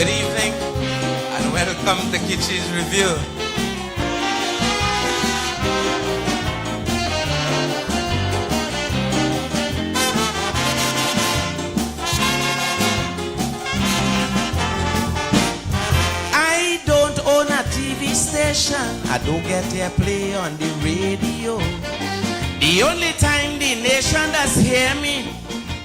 Good evening and welcome to Kitchy's Review. I don't own a TV station. I don't get their play on the radio. The only time the nation does hear me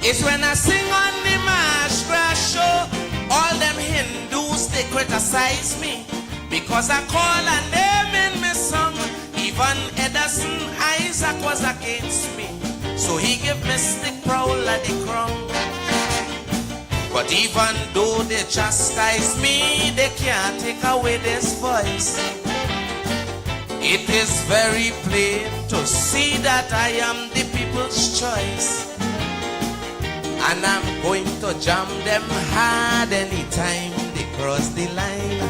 is when I sing on the Mashra show. All them Hindus, they criticize me because I call a name in my song. Even Edison Isaac was against me, so he gave me stick prowler the crown. But even though they chastise me, they can't take away this voice. It is very plain to see that I am the people's choice. And I'm going to jam them hard anytime they cross the line.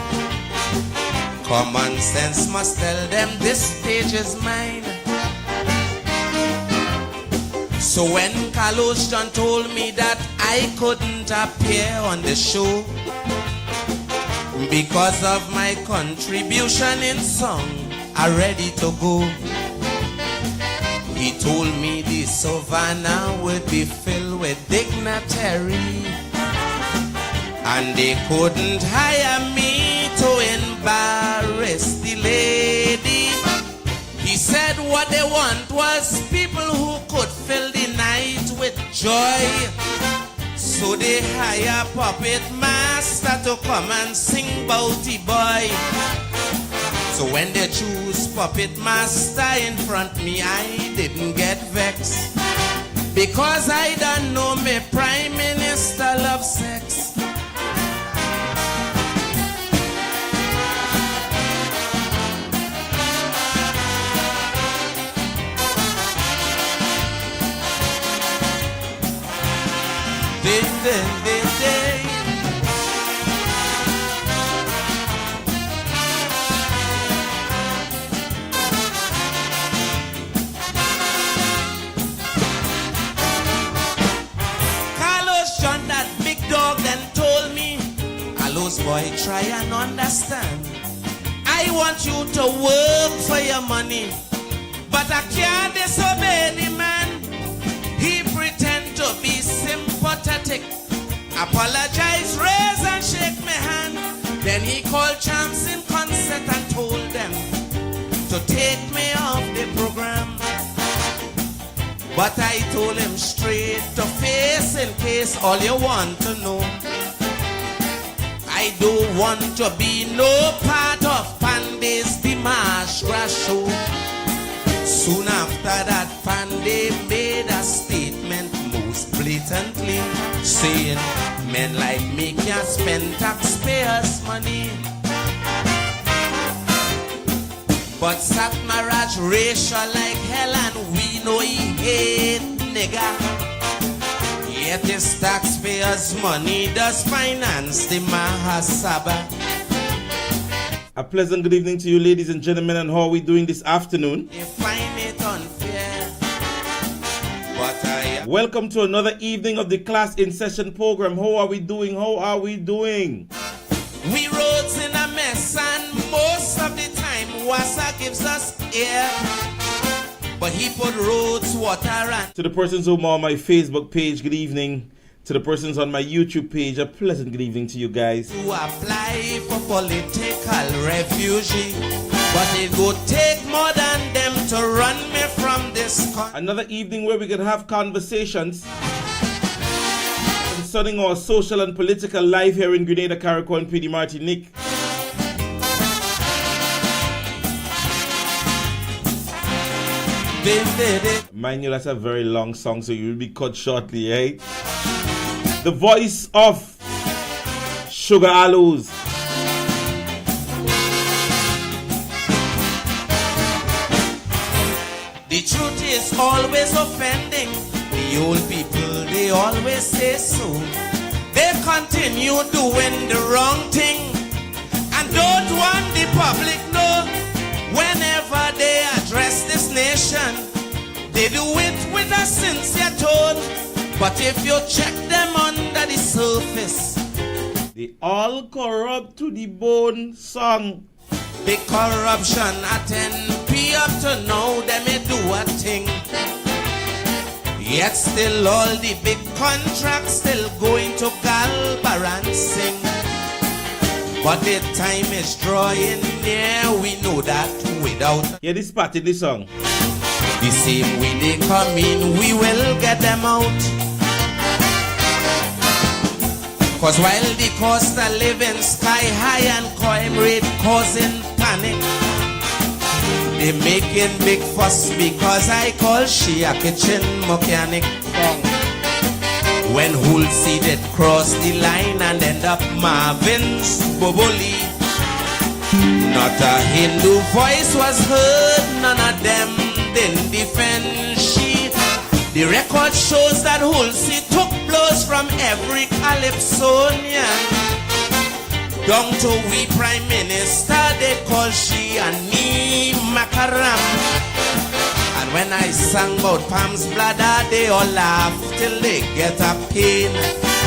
Common sense must tell them this stage is mine. So when Carlos John told me that I couldn't appear on the show because of my contribution in song, I'm ready to go. He told me the savannah would be filled with dignitary, and they couldn't hire me to embarrass the lady. He said what they want was people who could fill the night with joy. So they hire puppet master to come and sing Bounty Boy. So when they choose puppet master in front me, I didn't get vexed, because I don't know me prime minister love sex. Ding, ding, ding, ding. Dog then told me, Allos boy, try and understand. I want you to work for your money, but I can't disobey the man. He pretend to be sympathetic, apologize, raise and shake my hand. Then he called champs in concert and told them to take me off the program. But I told him straight to face, in case all you want to know, I don't want to be no part of Pandey's Dimash show. Soon after that, Pandey made a statement most blatantly, saying men like me can't spend taxpayers' money. But Satmaraj racial like hell, and we know he hate nigga. Yet his taxpayers' money does finance the Mahasabha. A pleasant good evening to you, ladies and gentlemen, and how are we doing this afternoon? They find it unfair, but welcome to another evening of the Class in Session program. How are we doing? How are we doing? We roads in a mess, and most of the time Wassa gives us air, but he put roads, water and... To the persons who are on my Facebook page, good evening. To the persons on my YouTube page, a pleasant good evening to you guys. To apply for political refugee, but it would take more than them to run me from this country. Another evening where we can have conversations concerning our social and political life here in Grenada, Carriacou, and PD Martinique. Mind you, that's a very long song, so you will be cut shortly, right? The voice of Sugar Allos. The truth is always offending. The old people, they always say so. They continue doing the wrong thing and don't want the public know. Whenever they address this nation, they do it with a sincere tone. But if you check them under the surface, The all corrupt to the bone song. Big corruption at NP up to now, they may do a thing. Yet still all the big contracts still going to Galbar and sing. But the time is drawing near, we know that without. Yeah, this part in the song. The same way they come in, we will get them out. Cause while the cost of living sky high and crime rate causing panic, they making big fuss because I call she a kitchen mechanic. When who'll see that cross the line and end up Marvin's Boboli. Not a Hindu voice was heard, none of them didn't defend she. The record shows that Hulsi took blows from every Calypsonian. Down to we Prime Minister, they call she Annie Makaram. And when I sang about Pam's bladder, they all laugh till they get a pain.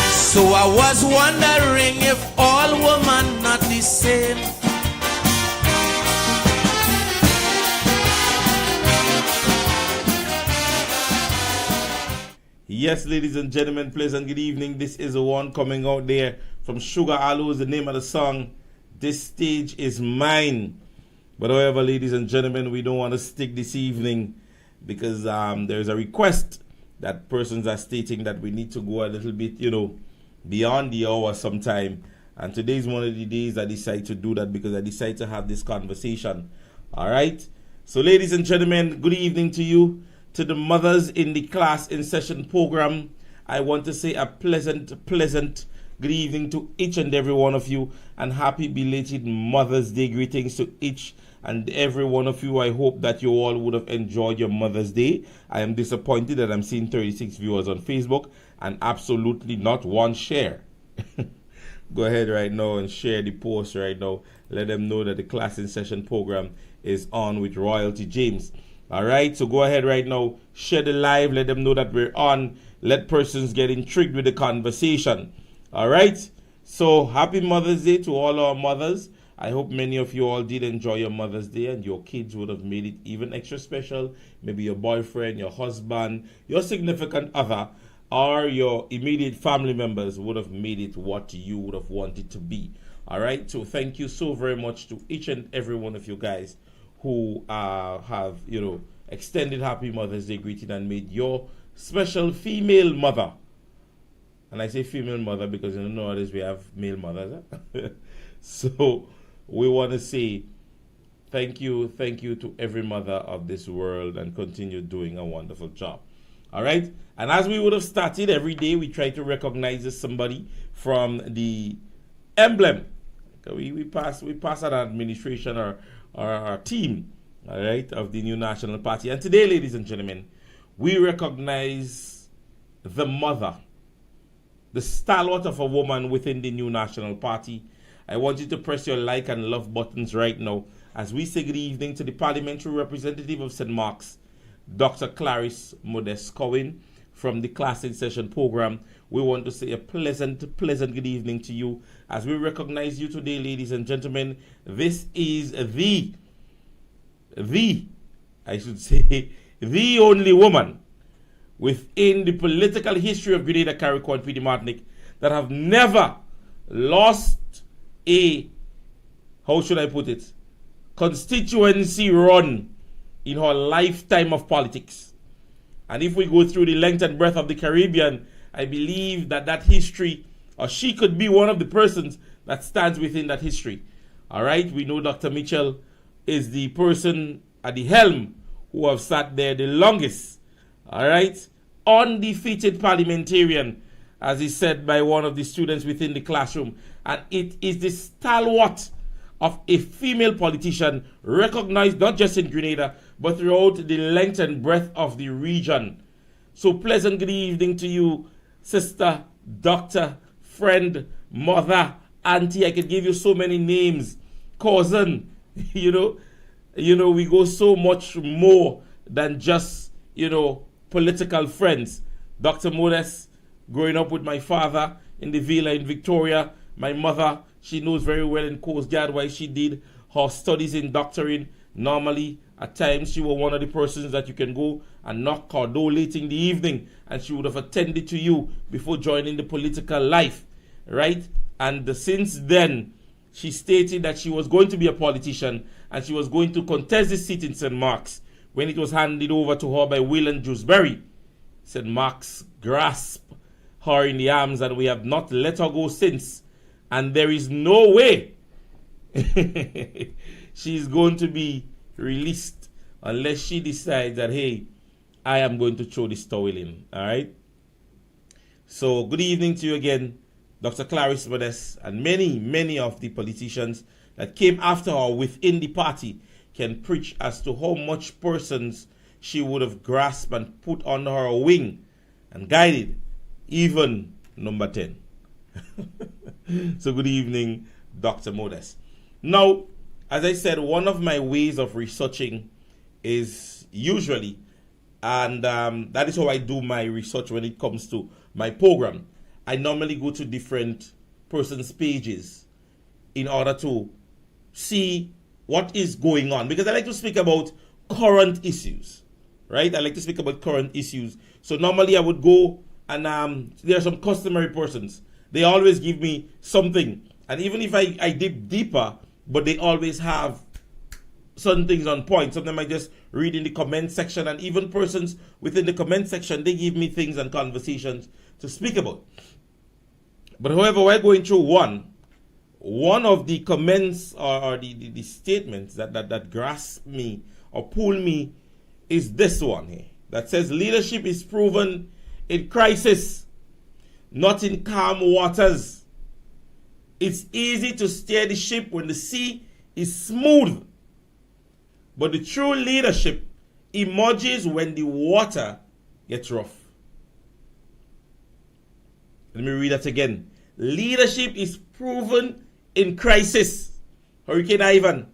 So I was wondering if all women not the same. Yes, ladies and gentlemen, pleasant good evening. This is the one coming out there from Sugar Aloe is the name of the song. This stage is mine. But however, ladies and gentlemen, we don't want to stick this evening because there's a request that persons are stating that we need to go a little bit, beyond the hour sometime. And today's one of the days I decide to do that because I decide to have this conversation. All right. So, ladies and gentlemen, good evening to you. To the mothers in the class in session program, I want to say a pleasant good evening to each and every one of you, and happy belated Mother's Day greetings to each and every one of you. I hope that you all would have enjoyed your Mother's Day. I am disappointed that I'm seeing 36 viewers on Facebook and absolutely not one share. Go ahead right now and share the post right now. Let them know that the class in session program is on with Royalty James. All right, so go ahead right now, share the live, let them know that we're on. Let persons get intrigued with the conversation. All right, so happy Mother's Day to all our mothers. I hope many of you all did enjoy your Mother's Day and your kids would have made it even extra special. Maybe your boyfriend, your husband, your significant other, or your immediate family members would have made it what you would have wanted to be. All right, so thank you so very much to each and every one of you guys who have, extended happy Mother's Day greeting and made your special female mother. And I say female mother because nowadays we have male mothers. So we want to say thank you to every mother of this world and continue doing a wonderful job. All right. And as we would have started every day, we try to recognize somebody from the emblem. We pass an administration or our team, all right, of the new National Party. And today, ladies and gentlemen, we recognize the mother, the stalwart of a woman within the new National Party. I want you to press your like and love buttons right now as we say good evening to the parliamentary representative of St. Mark's, Dr. Clarice Modeste Cohen from the Class in Session program. We want to say a pleasant good evening to you as we recognize you today, ladies and gentlemen. This is the only woman within the political history of Grenada, Carriacou, and Petite Martinique that have never lost a, how should I put it, constituency run in her lifetime of politics. And if we go through the length and breadth of the Caribbean, I believe that history, or she could be one of the persons that stands within that history. All right, we know Dr. Mitchell is the person at the helm who have sat there the longest. All right, undefeated parliamentarian, as is said by one of the students within the classroom. And it is the stalwart of a female politician recognized not just in Grenada, but throughout the length and breadth of the region. So pleasant good evening to you, sister, doctor, friend, mother, auntie. I could give you so many names. Cousin, we go so much more than just, political friends. Dr. Modeste, growing up with my father in the villa in Victoria, My mother, she knows very well in Coast Guard why she did her studies in doctoring. Normally, at times, she was one of the persons that you can go and knock her door late in the evening, and she would have attended to you before joining the political life, right? And since then, she stated that she was going to be a politician and she was going to contest the seat in St. Mark's. When it was handed over to her by Will and Dewsbury, St. Mark's grasped her in the arms, and we have not let her go since. And there is no way she's going to be released unless she decides that, hey, I am going to throw this towel in. All right? So good evening to you again, Dr. Clarice Modeste, and many of the politicians that came after her within the party can preach as to how much persons she would have grasped and put under her wing and guided, even number 10. So good evening, Dr. Modeste. Now, as I said, one of my ways of researching is usually, and that is how I do my research when it comes to my program. I normally go to different persons' pages in order to see what is going on, because I like to speak about current issues, right? I like to speak about current issues. So normally I would go and there are some customary persons. They always give me something. And even if I dip deeper, but they always have certain things on point. Sometimes I just read in the comment section, and even persons within the comment section, they give me things and conversations to speak about. But however, we're going through one of the comments or the statements that grasp me or pull me is this one here that says leadership is proven in crisis, not in calm waters. It's easy to steer the ship when the sea is smooth, but the true leadership emerges when the water gets rough. Let me read that again. Leadership is proven in crisis. Hurricane Ivan,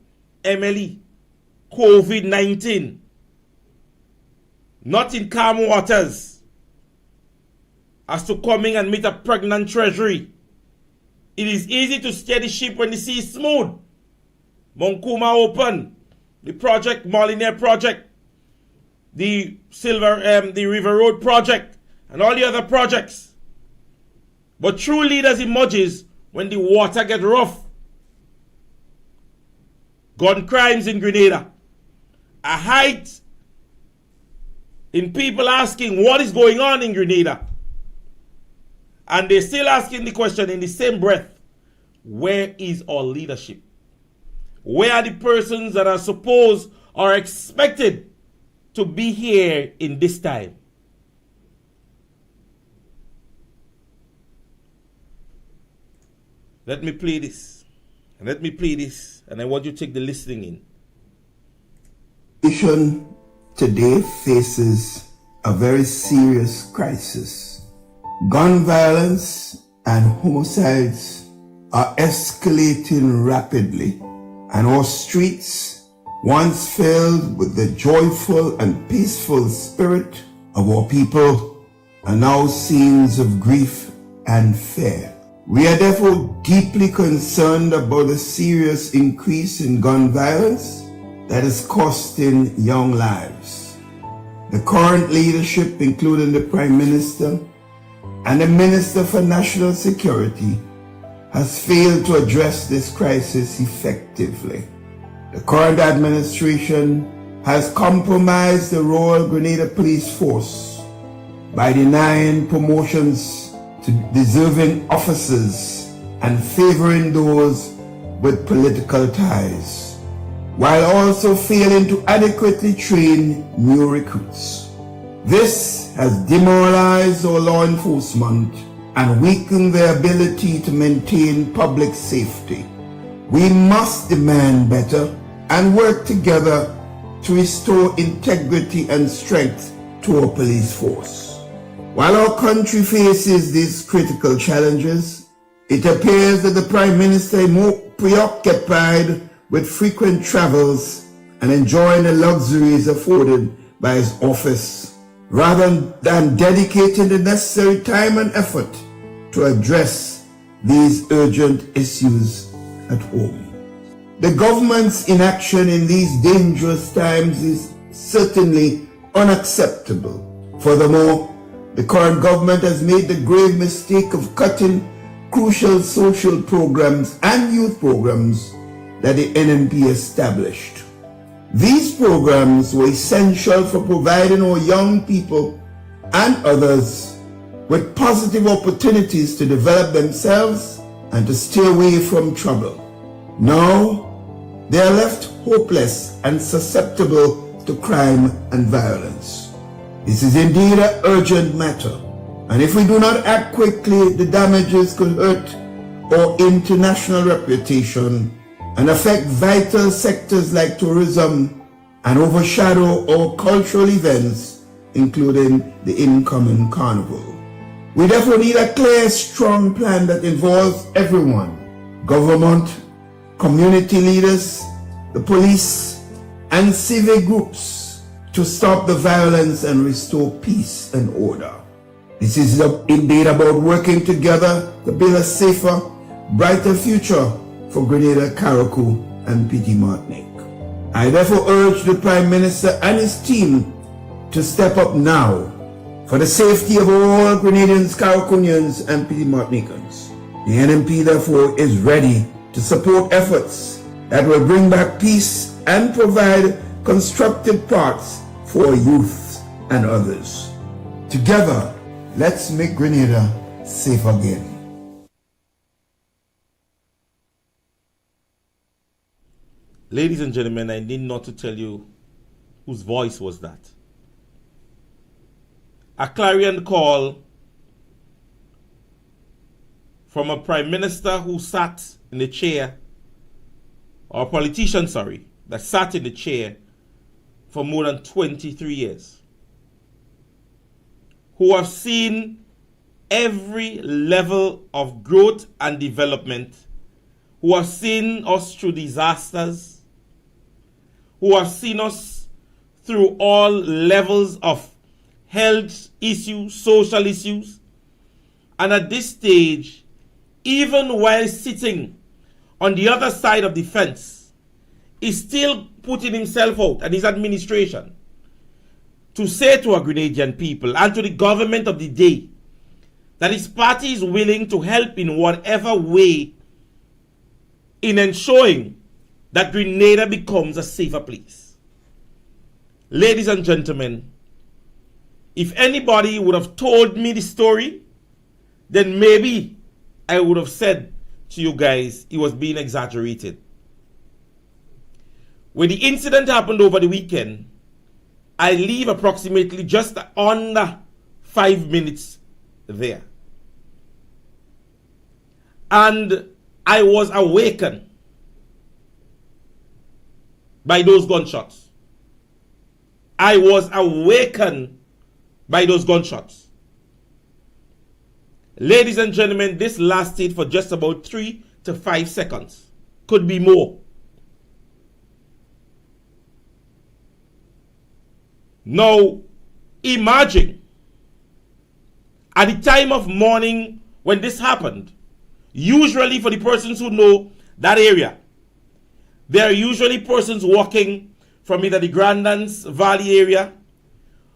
Emily, COVID-19. Not in calm waters. As to coming and meet a pregnant treasury. It is easy to steer the ship when the sea is smooth. Monkuma Open, the project, Molyneux project, the River Road project, and all the other projects. But true leaders emerges when the water gets rough. Gun crimes in Grenada. A height in people asking what is going on in Grenada. And they're still asking the question in the same breath, where is our leadership? Where are the persons that are supposed or expected to be here in this time? Let me play this. And let me play this. And I want you to take the listening in. The nation today faces a very serious crisis. Gun violence and homicides are escalating rapidly, and our streets, once filled with the joyful and peaceful spirit of our people, are now scenes of grief and fear. We are therefore deeply concerned about the serious increase in gun violence that is costing young lives. The current leadership, including the Prime Minister and the Minister for National Security, has failed to address this crisis effectively. The current administration has compromised the Royal Grenada Police Force by denying promotions to deserving officers and favoring those with political ties, while also failing to adequately train new recruits. This has demoralized our law enforcement and weakened their ability to maintain public safety. We must demand better and work together to restore integrity and strength to our police force. While our country faces these critical challenges, it appears that the Prime Minister is more preoccupied with frequent travels and enjoying the luxuries afforded by his office, rather than dedicating the necessary time and effort to address these urgent issues at home. The government's inaction in these dangerous times is certainly unacceptable. Furthermore, the current government has made the grave mistake of cutting crucial social programs and youth programs that the NNP established. These programs were essential for providing our young people and others with positive opportunities to develop themselves and to stay away from trouble. Now, they are left hopeless and susceptible to crime and violence. This is indeed an urgent matter, and if we do not act quickly, the damages could hurt our international reputation and affect vital sectors like tourism and overshadow our cultural events, including the incoming carnival. We therefore need a clear, strong plan that involves everyone: government, community leaders, the police, and civic groups to stop the violence and restore peace and order. This is indeed about working together to build a safer, brighter future for Grenada, Carriacou, and Petit Martinique. I therefore urge the Prime Minister and his team to step up now for the safety of all Grenadians, Carriacouians, and Petit Martiniquans. The NNP therefore is ready to support efforts that will bring back peace and provide constructive paths for youth and others. Together, let's make Grenada safe again. Ladies and gentlemen, I need not to tell you whose voice was that. A clarion call from a prime minister who sat in the chair, or a politician, that sat in the chair for more than 23 years, who have seen every level of growth and development, who have seen us through disasters, who have seen us through all levels of health issues, social issues, and at this stage, even while sitting on the other side of the fence, is still putting himself out and his administration to say to our Grenadian people and to the government of the day that his party is willing to help in whatever way in ensuring that Grenada becomes a safer place. Ladies and gentlemen, if anybody would have told me the story, then maybe I would have said to you guys it was being exaggerated. When the incident happened over the weekend, I leave approximately just under 5 minutes there. And I was awakened by those gunshots. I was awakened by those gunshots. Ladies and gentlemen, this lasted for just about 3 to 5 seconds. Could be more. Now, imagine at the time of morning when this happened, usually for the persons who know that area, there are usually persons walking from either the Grandans Valley area,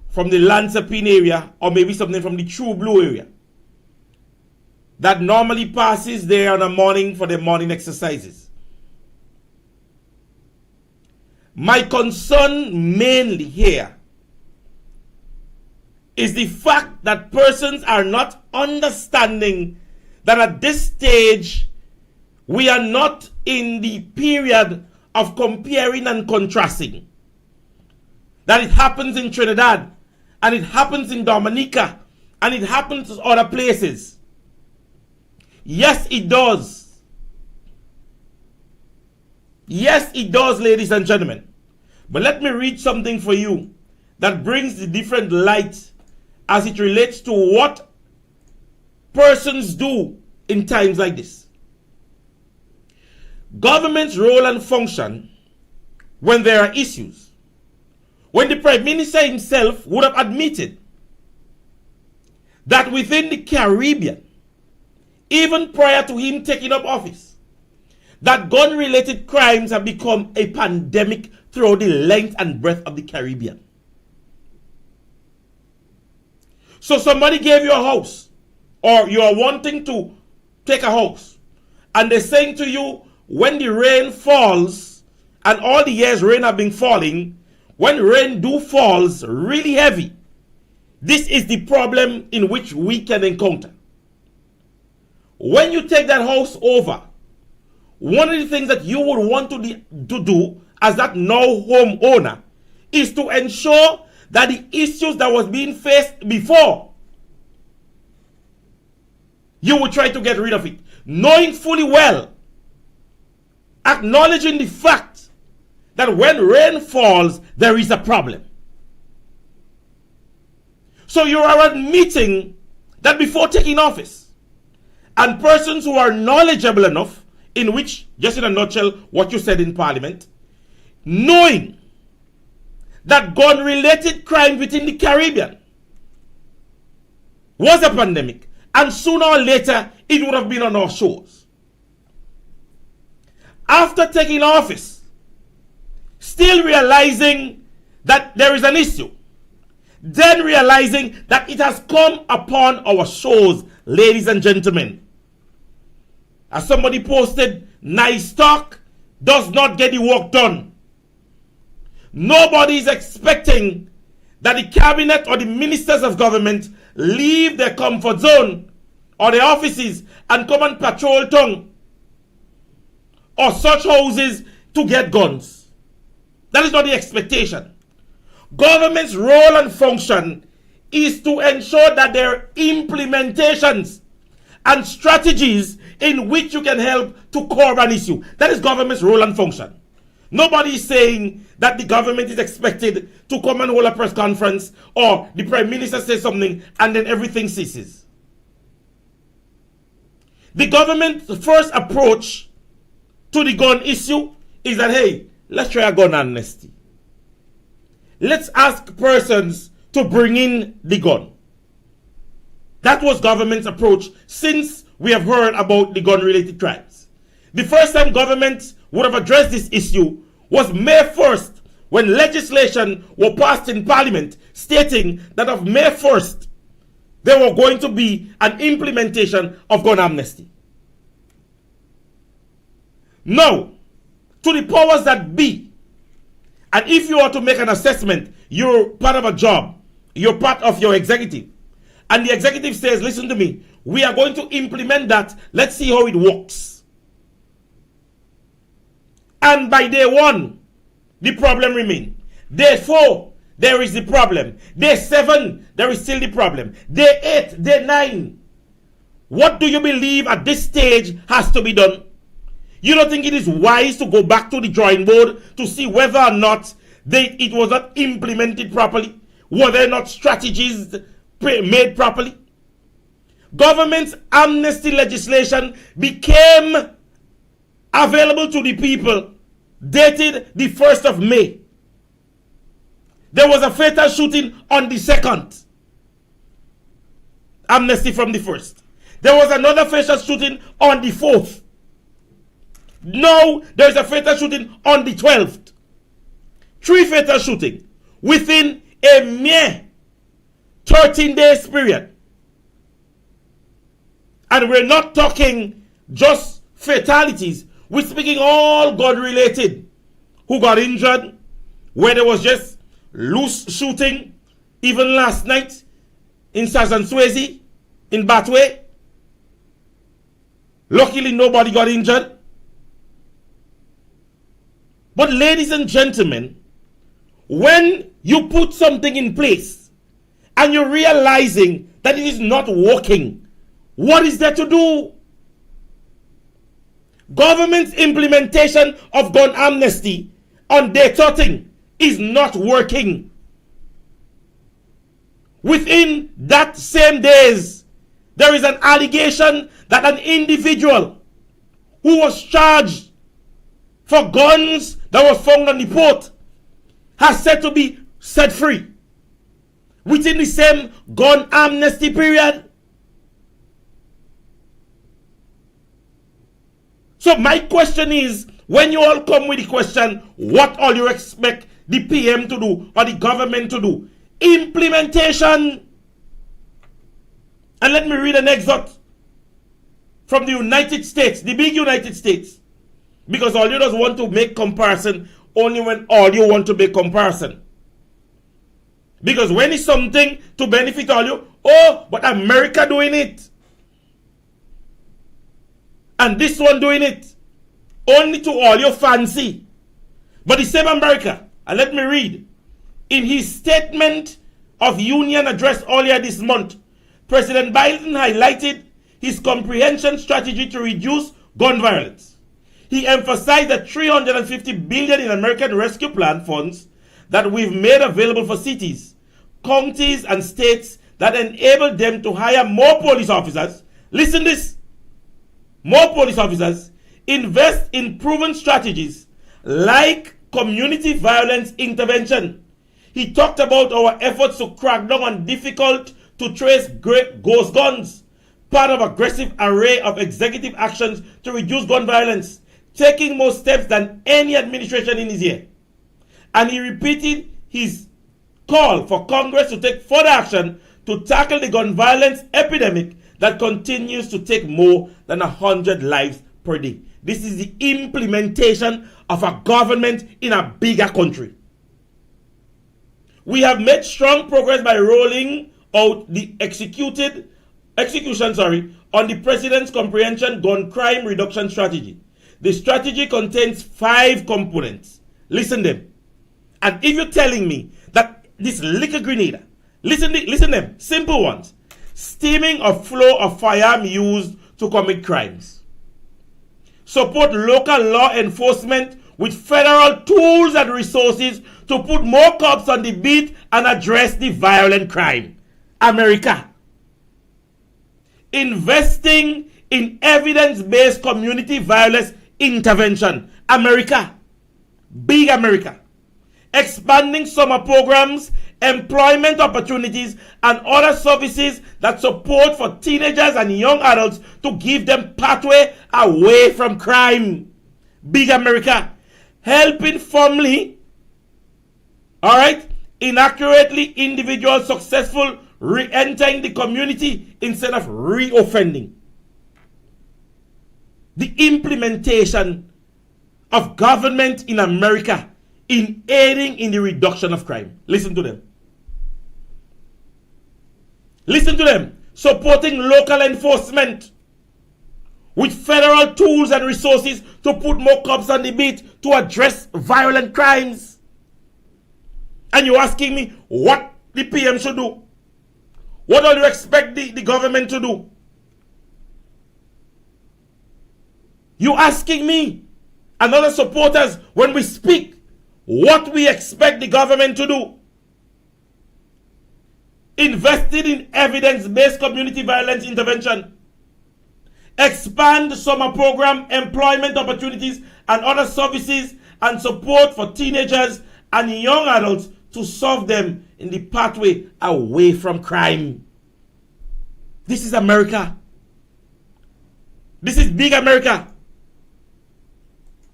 from the Lansapine area, or maybe something from the True Blue area that normally passes there on a morning for their morning exercises. My concern mainly here is the fact that persons are not understanding that at this stage we are not in the period of comparing and contrasting. That it happens in Trinidad, and it happens in Dominica, and it happens in other places. Yes, it does. Yes, it does, ladies and gentlemen. But let me read something for you that brings the different light as it relates to what persons do in times like this. Government's role and function when there are issues. When the Prime Minister himself would have admitted that within the Caribbean, even prior to him taking up office, that gun-related crimes have become a pandemic throughout the length and breadth of the Caribbean. So somebody gave you a house, or you are wanting to take a house, and they're saying to you, when the rain falls, and all the years rain have been falling, when rain do falls really heavy, this is the problem in which we can encounter. When you take that house over, one of the things that you would want to do as that now homeowner is to ensure that the issues that was being faced before, you will try to get rid of it, knowing fully well, acknowledging the fact that when rain falls, there is a problem. So you are admitting that before taking office, and persons who are knowledgeable enough, in which, just in a nutshell, what you said in Parliament, knowing that gun-related crime within the Caribbean was a pandemic, and sooner or later, it would have been on our shores. After taking office, still realizing that there is an issue, then realizing that it has come upon our shores, ladies and gentlemen. As somebody posted, nice talk does not get the work done. Nobody is expecting that the cabinet or the ministers of government leave their comfort zone or their offices and come and patrol town or such houses to get guns. That is not the expectation. Government's role and function is to ensure that there are implementations and strategies in which you can help to curb an issue. That is government's role and function. Nobody is saying that the government is expected to come and hold a press conference or the Prime Minister says something and then everything ceases. The government's first approach to the gun issue is that, hey, let's try a gun amnesty. Let's ask persons to bring in the gun. That was government's approach since we have heard about the gun-related crimes. The first time government would have addressed this issue was May 1st, when legislation was passed in Parliament stating that of May 1st, there were going to be an implementation of gun amnesty. Now, to the powers that be, and if you are to make an assessment, you're part of a job, you're part of your executive, and the executive says, listen to me, we are going to implement that, let's see how it works. And by day 1, the problem remains. Day 4, there is the problem. Day 7, there is still the problem. Day 8, day 9. What do you believe at this stage has to be done? You don't think it is wise to go back to the drawing board to see whether or not it was not implemented properly? Were there not strategies made properly? Government's amnesty legislation became available to the people dated the 1st of May. There was a fatal shooting on the 2nd. Amnesty from the 1st. There was another fatal shooting on the 4th. Now there is a fatal shooting on the 12th. 3 fatal shootings within a mere 13 days period. And we're not talking just fatalities. We're speaking all gun-related. Who got injured, where there was just loose shooting, even last night in Swayze, in Batway. Luckily, nobody got injured. But ladies and gentlemen, when you put something in place and you're realizing that it is not working, what is there to do? Government's implementation of gun amnesty on day 13 is not working. Within that same days, there is an allegation that an individual who was charged for guns that were found on the port has said to be set free within the same gun amnesty period. So my question is, when you all come with the question, what all you expect the PM to do or the government to do? Implementation. And let me read an excerpt from the United States, the big United States. Because all you just want to make comparison only when all you want to make comparison. Because when it's something to benefit all you, oh, but America doing it. And this one doing it. Only to all your fancy. But the same America, and let me read. In his statement of union address earlier this month, President Biden highlighted his comprehensive strategy to reduce gun violence. He emphasized the $350 billion in American Rescue Plan funds that we've made available for cities, counties, and states that enable them to hire more police officers. Listen this. More police officers, invest in proven strategies like community violence intervention. He talked about our efforts to crack down on difficult to trace ghost guns, part of aggressive array of executive actions to reduce gun violence, taking more steps than any administration in his year. And he repeated his call for Congress to take further action to tackle the gun violence epidemic that continues to take more than 100 lives per day. This is the implementation of a government in a bigger country. We have made strong progress by rolling out the execution on the President's Comprehensive Gun Crime Reduction Strategy. The strategy contains 5 components. Listen them. And if you're telling me that this liquor grenade, listen them, simple ones. Stemming or flow of firearm used to commit crimes. Support local law enforcement with federal tools and resources to put more cops on the beat and address the violent crime. America. Investing in evidence-based community violence intervention. America. Big America. Expanding summer programs, employment opportunities, and other services that support for teenagers and young adults to give them pathway away from crime. Big America. Helping family, inaccurately individuals successful re-entering the community instead of re-offending. The implementation of government in America in aiding in the reduction of crime. Listen to them. Listen to them. Supporting local enforcement with federal tools and resources to put more cops on the beat to address violent crimes. And you're asking me what the PM should do? What do you expect the government to do? You asking me and other supporters when we speak what we expect the government to do. Invested in evidence-based community violence intervention. Expand summer program, employment opportunities, and other services and support for teenagers and young adults to serve them in the pathway away from crime. This is America. This is big America.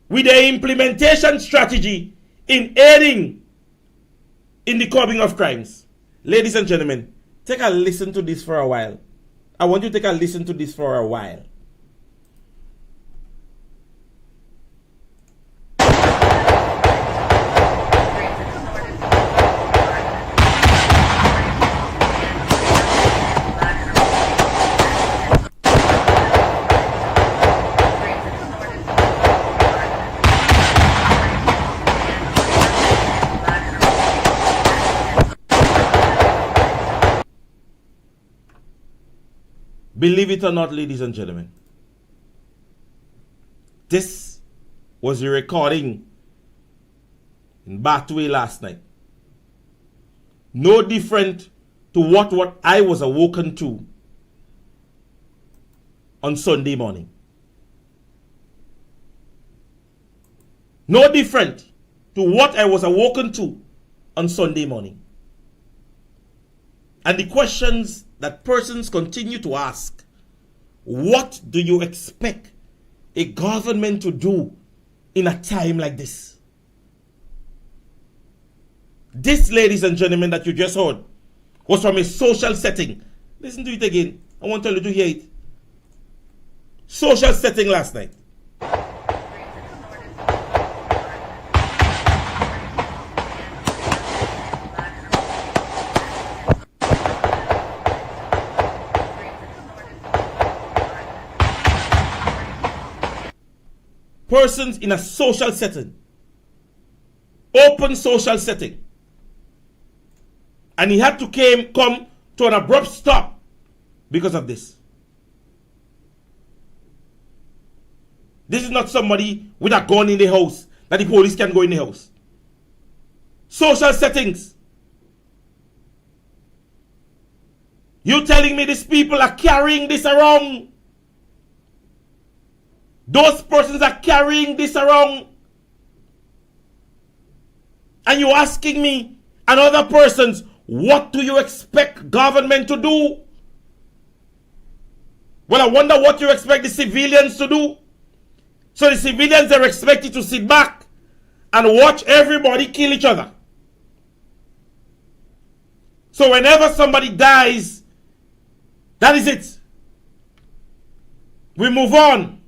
With the implementation strategy in aiding in the curbing of crimes. Ladies and gentlemen, take a listen to this for a while. I want you to take a listen to this for a while. Believe it or not, ladies and gentlemen, this was a recording in Batway last night. No different to what I was awoken to on Sunday morning. No different to what I was awoken to on Sunday morning. And the questions that persons continue to ask, what do you expect a government to do in a time like this? This, ladies and gentlemen, that you just heard was from a social setting. Listen to it again. I want to tell you to hear it. Social setting last night. Persons in a social setting, open social setting, and he had to come to an abrupt stop because of this. This is not somebody with a gun in the house that the police can go in the house. Social settings. You telling me these people are carrying this around? Those persons are carrying this around. And you asking me and other persons, what do you expect government to do? Well, I wonder what you expect the civilians to do. So the civilians are expected to sit back and watch everybody kill each other. So whenever somebody dies, that is it. We move on.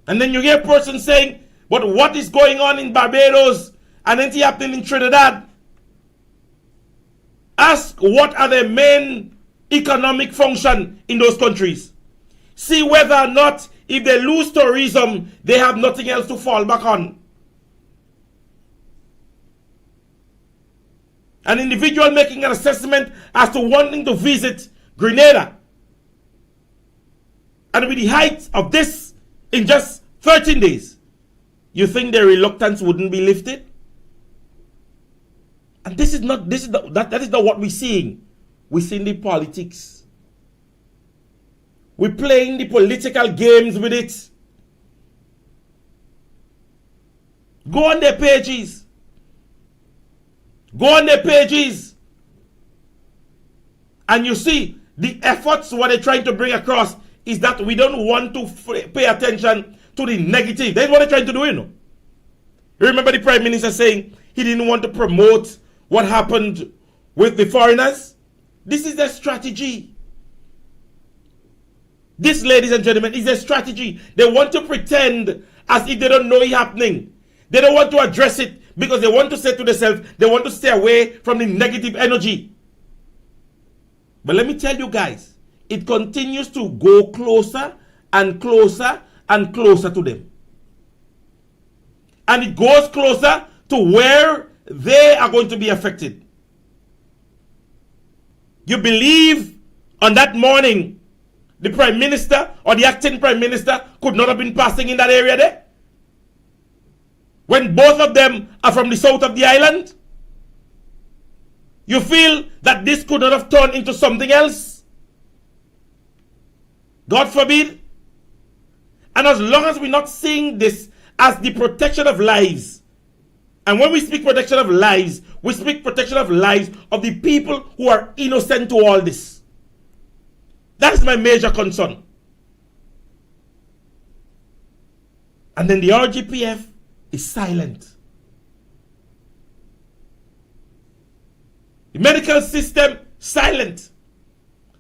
And then you hear a person saying, but what is going on in Barbados and anything happening in Trinidad? Ask what are the main economic function in those countries. See whether or not, if they lose tourism, they have nothing else to fall back on. An individual making an assessment as to wanting to visit Grenada, and with the height of this in just 13 days, you think their reluctance wouldn't be lifted? And that is not what we're seeing. We're seeing the politics. We're playing the political games with it. Go on their pages. Go on their pages. And you see, the efforts what they're trying to bring across is that we don't want to pay attention to the negative. That's what they're trying to do, you know. Remember the Prime Minister saying he didn't want to promote what happened with the foreigners? This is their strategy. This, ladies and gentlemen, is their strategy. They want to pretend as if they don't know it happening. They don't want to address it because they want to say to themselves, they want to stay away from the negative energy. But let me tell you guys, it continues to go closer and closer and closer to them. And it goes closer to where they are going to be affected. You believe on that morning the Prime Minister or the acting Prime Minister could not have been passing in that area there? When both of them are from the south of the island? You feel that this could not have turned into something else? God forbid. And as long as we're not seeing this as the protection of lives, and when we speak protection of lives, we speak protection of lives of the people who are innocent to all this. That is my major concern. And then the RGPF is silent. The medical system, silent.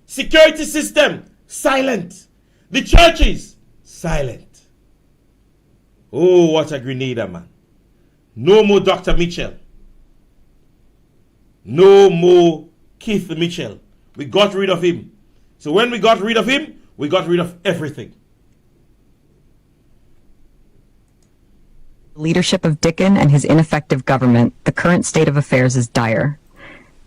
Security system, silent. The churches, silent. Oh, what a Grenada, man. No more Dr. Mitchell. No more Keith Mitchell. We got rid of him. So when we got rid of him, we got rid of everything. Leadership of Dickon and his ineffective government, the current state of affairs is dire.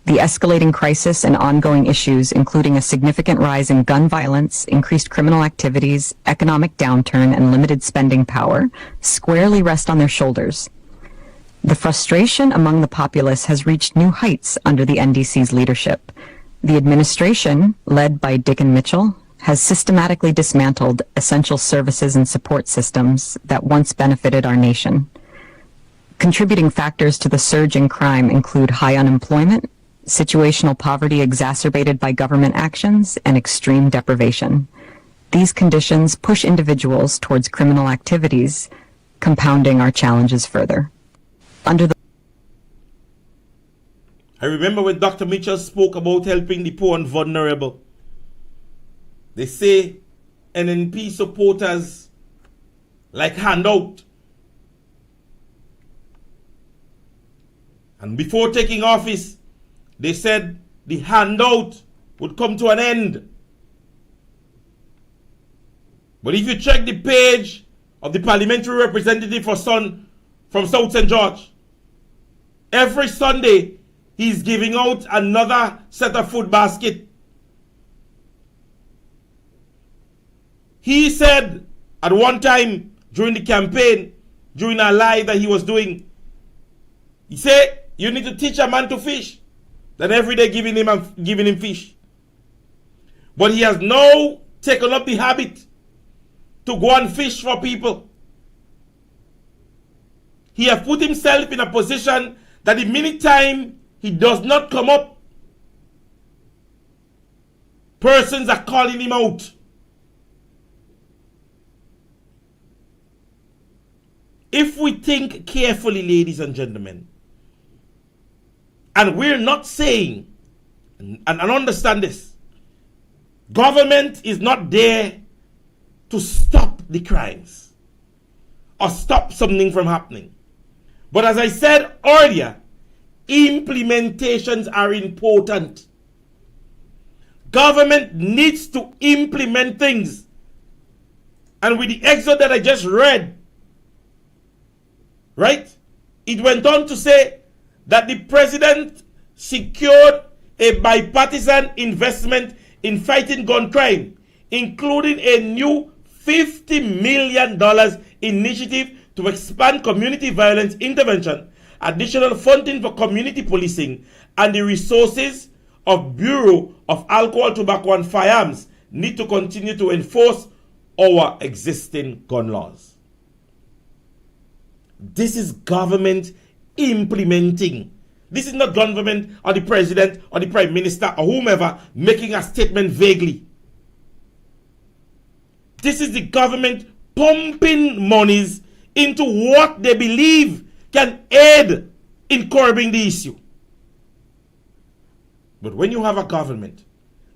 The escalating crisis and ongoing issues, including a significant rise in gun violence, increased criminal activities, economic downturn, and limited spending power, squarely rest on their shoulders. The frustration among the populace has reached new heights under the NDC's leadership. The administration, led by Dickon Mitchell, has systematically dismantled essential services and support systems that once benefited our nation. Contributing factors to the surge in crime include high unemployment, situational poverty exacerbated by government actions, and extreme deprivation. These conditions push individuals towards criminal activities, compounding our challenges further. Under the I remember when Dr. Mitchell spoke about helping the poor and vulnerable. They say NNP supporters like handout. And before taking office, they said the handout would come to an end. But if you check the page of the parliamentary representative from South St. George, every Sunday he's giving out another set of food basket. He said at one time during the campaign, during a live that he was doing, he said, you need to teach a man to fish. Then every day giving him fish. But he has now taken up the habit to go and fish for people. He has put himself in a position that the minute time he does not come up, persons are calling him out. If we think carefully, ladies and gentlemen, and we're not saying, and understand this, government is not there to stop the crimes or stop something from happening. But as I said earlier, implementations are important. Government needs to implement things. And with the excerpt that I just read, right, it went on to say that the president secured a bipartisan investment in fighting gun crime, including a new $50 million initiative to expand community violence intervention, additional funding for community policing, and the resources of Bureau of Alcohol, Tobacco, and Firearms need to continue to enforce our existing gun laws. This is government implementing. This is not government or the president or the prime minister or whomever making a statement vaguely. This is the government pumping monies into what they believe can aid in curbing the issue. But when you have a government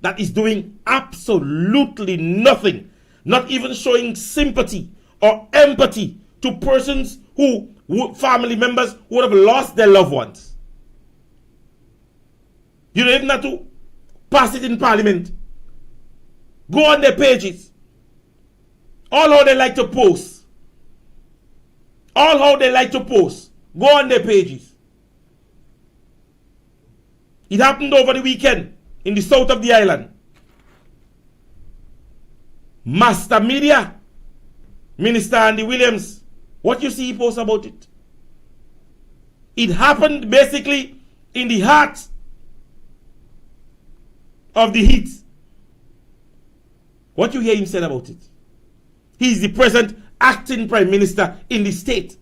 that is doing absolutely nothing, not even showing sympathy or empathy to persons family members who would have lost their loved ones, you don't even have to pass it in parliament. Go on their pages. All how they like to post. All how they like to post. Go on their pages. It happened over the weekend in the south of the island. Master Media, Minister Andy Williams, what you see he posts about it? It happened basically in the heart of the heat. What you hear him say about it? He is the present acting prime minister in the state.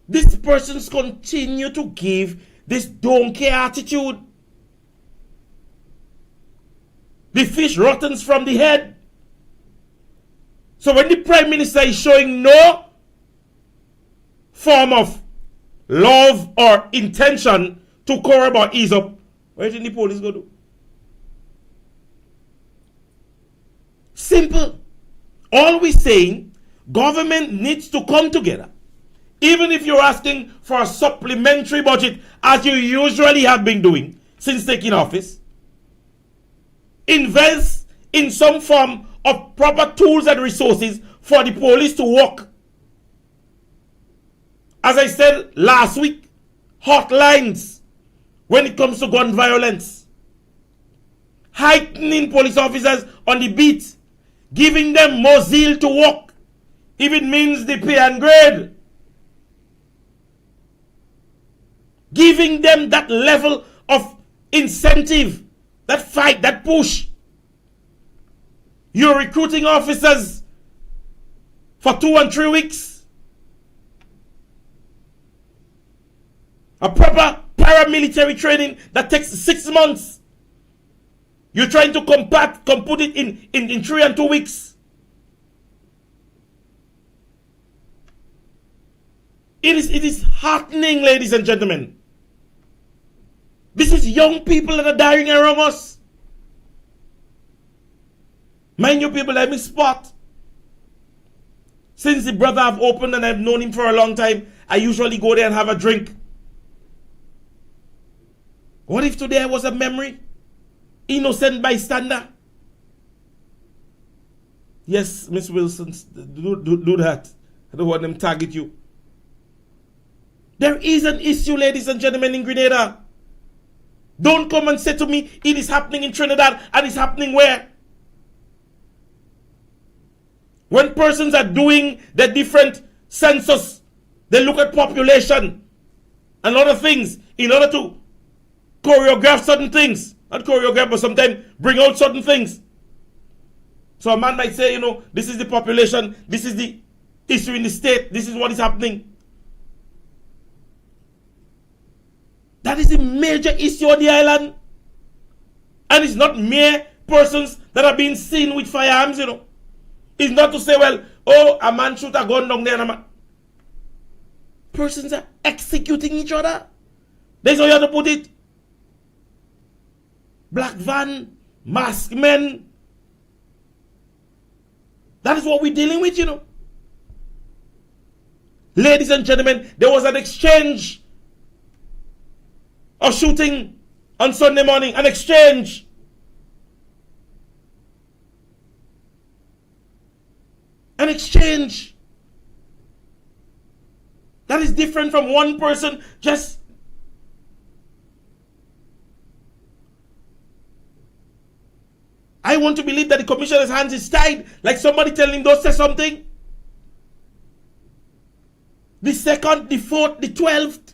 These persons continue to give this don't care attitude. The fish rottens from the head. So when the prime minister is showing no form of love or intention to curb or ease up, what do you think the police go do? Simple. All we're saying, government needs to come together. Even if you're asking for a supplementary budget, as you usually have been doing since taking office, invest in some form of proper tools and resources for the police to work. As I said last week, hotlines when it comes to gun violence, heightening police officers on the beat, giving them more zeal to work, if it means the pay and grade, giving them that level of incentive, that fight, that push. You're recruiting officers for 2 and 3 weeks. A proper paramilitary training that takes 6 months. You're trying to compute it in 3 and 2 weeks. It is heartening, ladies and gentlemen. This is young people that are dying around us. Mind you, people, let me spot. Since the brother I've opened and I've known him for a long time, I usually go there and have a drink. What if today I was a memory? Innocent bystander? Yes, Miss Wilson, do that. I don't want them to target you. There is an issue, ladies and gentlemen, in Grenada. Don't come and say to me, it is happening in Trinidad, and it's happening where? When persons are doing the different census, they look at population and other things in order to choreograph certain things. Not choreograph, but sometimes bring out certain things. So a man might say, you know, this is the population, this is the issue in the state, this is what is happening. That is a major issue on the island. And it's not mere persons that are being seen with firearms, you know. It's not to say, well, oh, a man shoot a gun down there and a man. Persons are executing each other. That's how you have to put it. Black van, masked men. That is what we're dealing with, you know. Ladies and gentlemen, there was an exchange of shooting on Sunday morning. An exchange. An exchange. That is different from one person just. I want to believe that the commissioner's hands is tied, like somebody telling him, don't say something. The 2nd, the 4th, the 12th.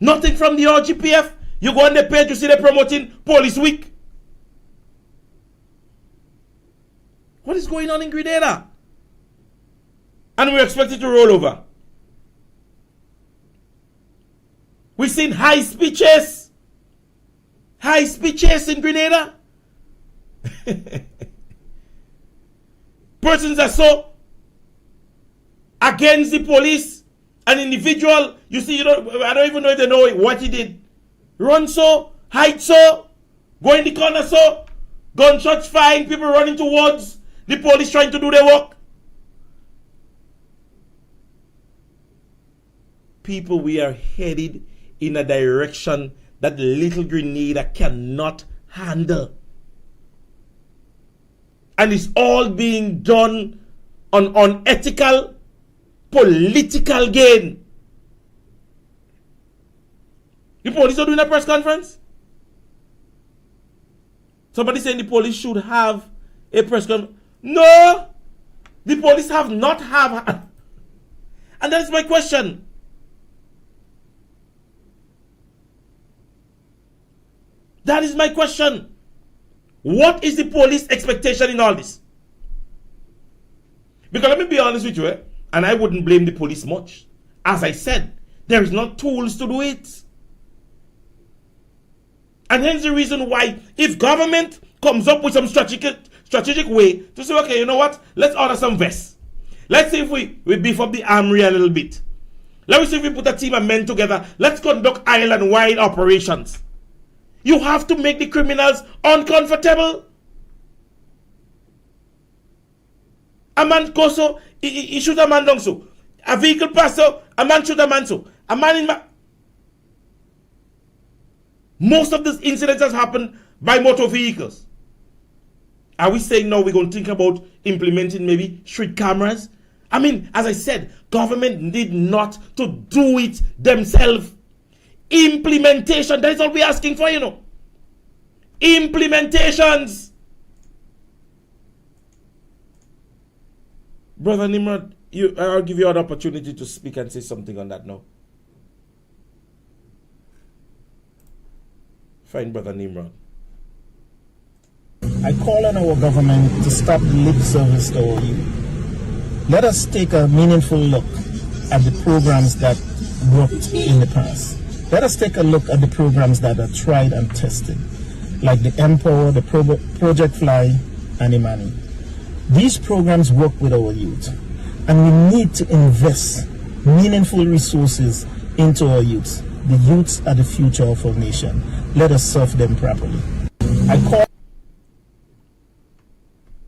Nothing from the RGPF. You go on the page, you see they're promoting Police Week. What is going on in Grenada? And we expect it to roll over. We've seen high-speed chase. High-speed chase in Grenada. Persons are so against the police. An individual, you see, I don't even know if they know what he did. Run so, hide so, go in the corner so, gunshots flying, people running towards the police trying to do their work. People, we are headed in a direction that little Grenada cannot handle. And it's all being done on unethical political gain. The police are doing a press conference. Somebody saying the police should have a press conference. No, the police have not have. And that's my question. That is my question. What is the police expectation in all this? Because let me be honest with you, and I wouldn't blame the police much. As I said, there is not tools to do it. And hence the reason why, if government comes up with some strategic way to say, okay, you know what, let's order some vests. Let's see if we beef up the armory a little bit. Let's see if we put a team of men together. Let's conduct island-wide operations. You have to make the criminals uncomfortable. A man goes so, he shoot a man down so. A vehicle pass so, a man shoot a man so. A man in my... Most of these incidents has happened by motor vehicles. Are we saying now we're going to think about implementing maybe street cameras? I mean, as I said, government need not to do it themselves. Implementation, that is all we're asking for, you know. Implementations. Brother Nimrod, I'll give you an opportunity to speak and say something on that now. Fine, Brother Nimrod. I call on our government to stop lip service to our youth. Let us take a meaningful look at the programs that worked in the past. Let us take a look at the programs that are tried and tested. like the Empower, the Project Fly, and Imani. These programs work with our youth, and we need to invest meaningful resources into our youths. The youths are the future of our nation. Let us serve them properly. I call.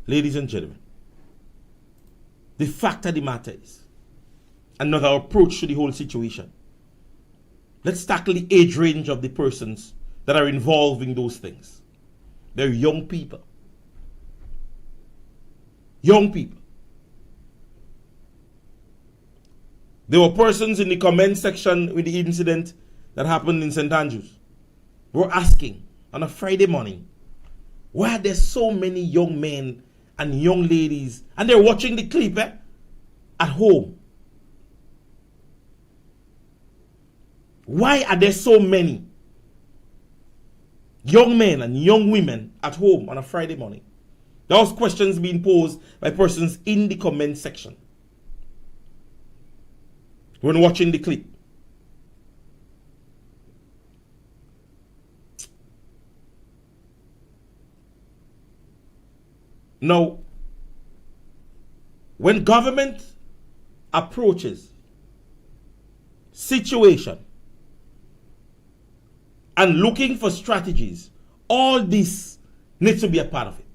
Ladies and gentlemen, the fact of the matter is, another approach to the whole situation. Let's tackle the age range of the persons that are involved in those things. They're young people. Young people. There were persons in the comment section with the incident that happened in St. Andrews. Were asking on a Friday morning, why are there so many young men and young ladies, and they're watching the clip at home? Why are there so many young men and young women at home on a Friday morning? Those questions being posed by persons in the comment section when watching the clip. Now, when government approaches situation and looking for strategies, all this needs to be a part of it.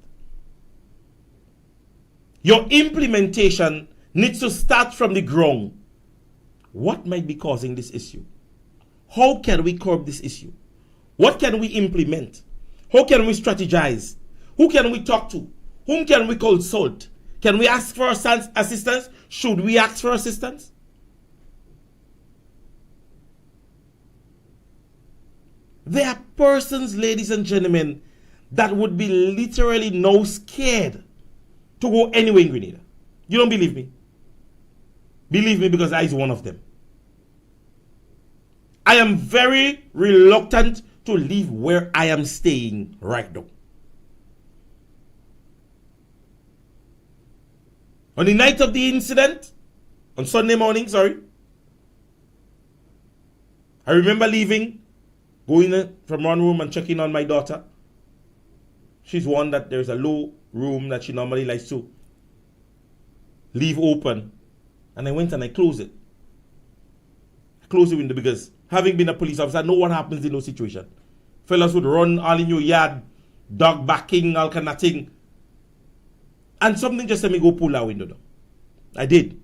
Your implementation needs to start from the ground. What might be causing this issue? How can we curb this issue? What can we implement? How can we strategize? Who can we talk to? Whom can we consult? Can we ask for assistance? Should we ask for assistance? There are persons, ladies and gentlemen, that would be literally now scared to go anywhere in Grenada. You don't believe me? Believe me, because I is one of them. I am very reluctant to leave where I am staying right now. On the night of the incident, on Sunday morning, I remember leaving, going from one room and checking on my daughter. She's one that there's a low room that she normally likes to leave open. And I went and I closed it. I closed the window because having been a police officer, I know what happens in those situations. Fellas would run all in your yard, dog barking, all kind of thing. And something just let me go pull that window down. I did.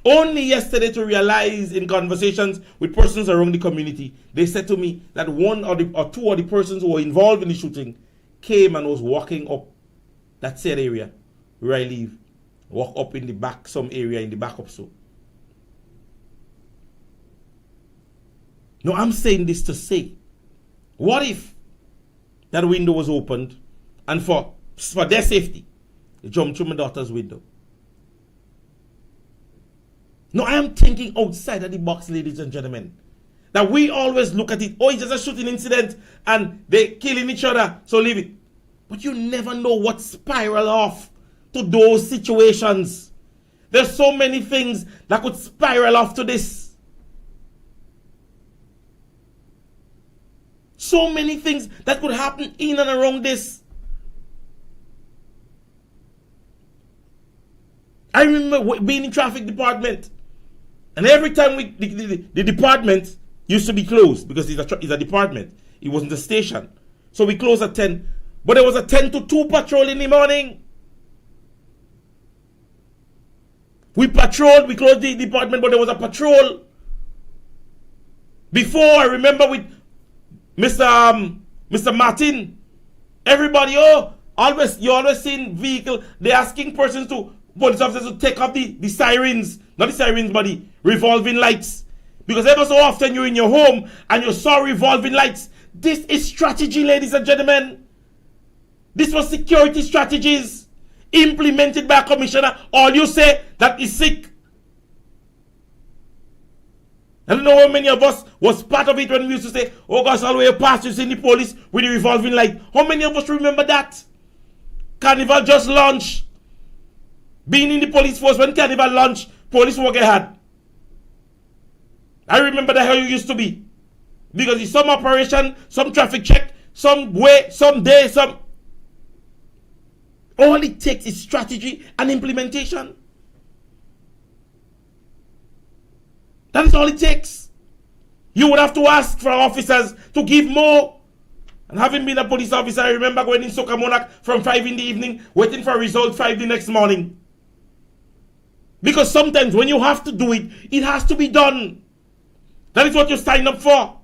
Only yesterday to realize in conversations with persons around the community, they said to me that one or two of the persons who were involved in the shooting came and was walking up that said area where I live. Walk up in the back, some area in the back up so. No, I'm saying this to say, what if that window was opened and for their safety, they jumped through my daughter's window? No, I am thinking outside of the box, ladies and gentlemen. That we always look at it, oh, it's just a shooting incident and they killing each other, so leave it. But you never know what spiral off to those situations. There's so many things that could spiral off to this. So many things that could happen in and around this. I remember being in traffic department, and every time the department used to be closed because it's a department. It wasn't a station. So we closed at 10. But there was a 10 to 2 patrol in the morning. We patrolled, we closed the department, but there was a patrol. Before, I remember with Mr. Martin, everybody, you always seen vehicle, they're asking police officers to take off the sirens, not the sirens, but the revolving lights. Because ever so often you're in your home and you saw revolving lights. This is strategy, ladies and gentlemen. This was security strategies implemented by a commissioner. All you say that is sick. I don't know how many of us was part of it when we used to say, oh gosh, all the way past you see the police with the revolving light. How many of us remember that? Carnival just launched. Being in the police force when Carnival launched, police work hard. I remember that how you used to be. Because in some operation, some traffic check, some way, some day, some. All it takes is strategy and implementation. That is all it takes. You would have to ask for officers to give more. And having been a police officer, I remember going in Socio-economic from 5 in the evening, waiting for a result 5 the next morning. Because sometimes when you have to do it, it has to be done. That is what you sign up for.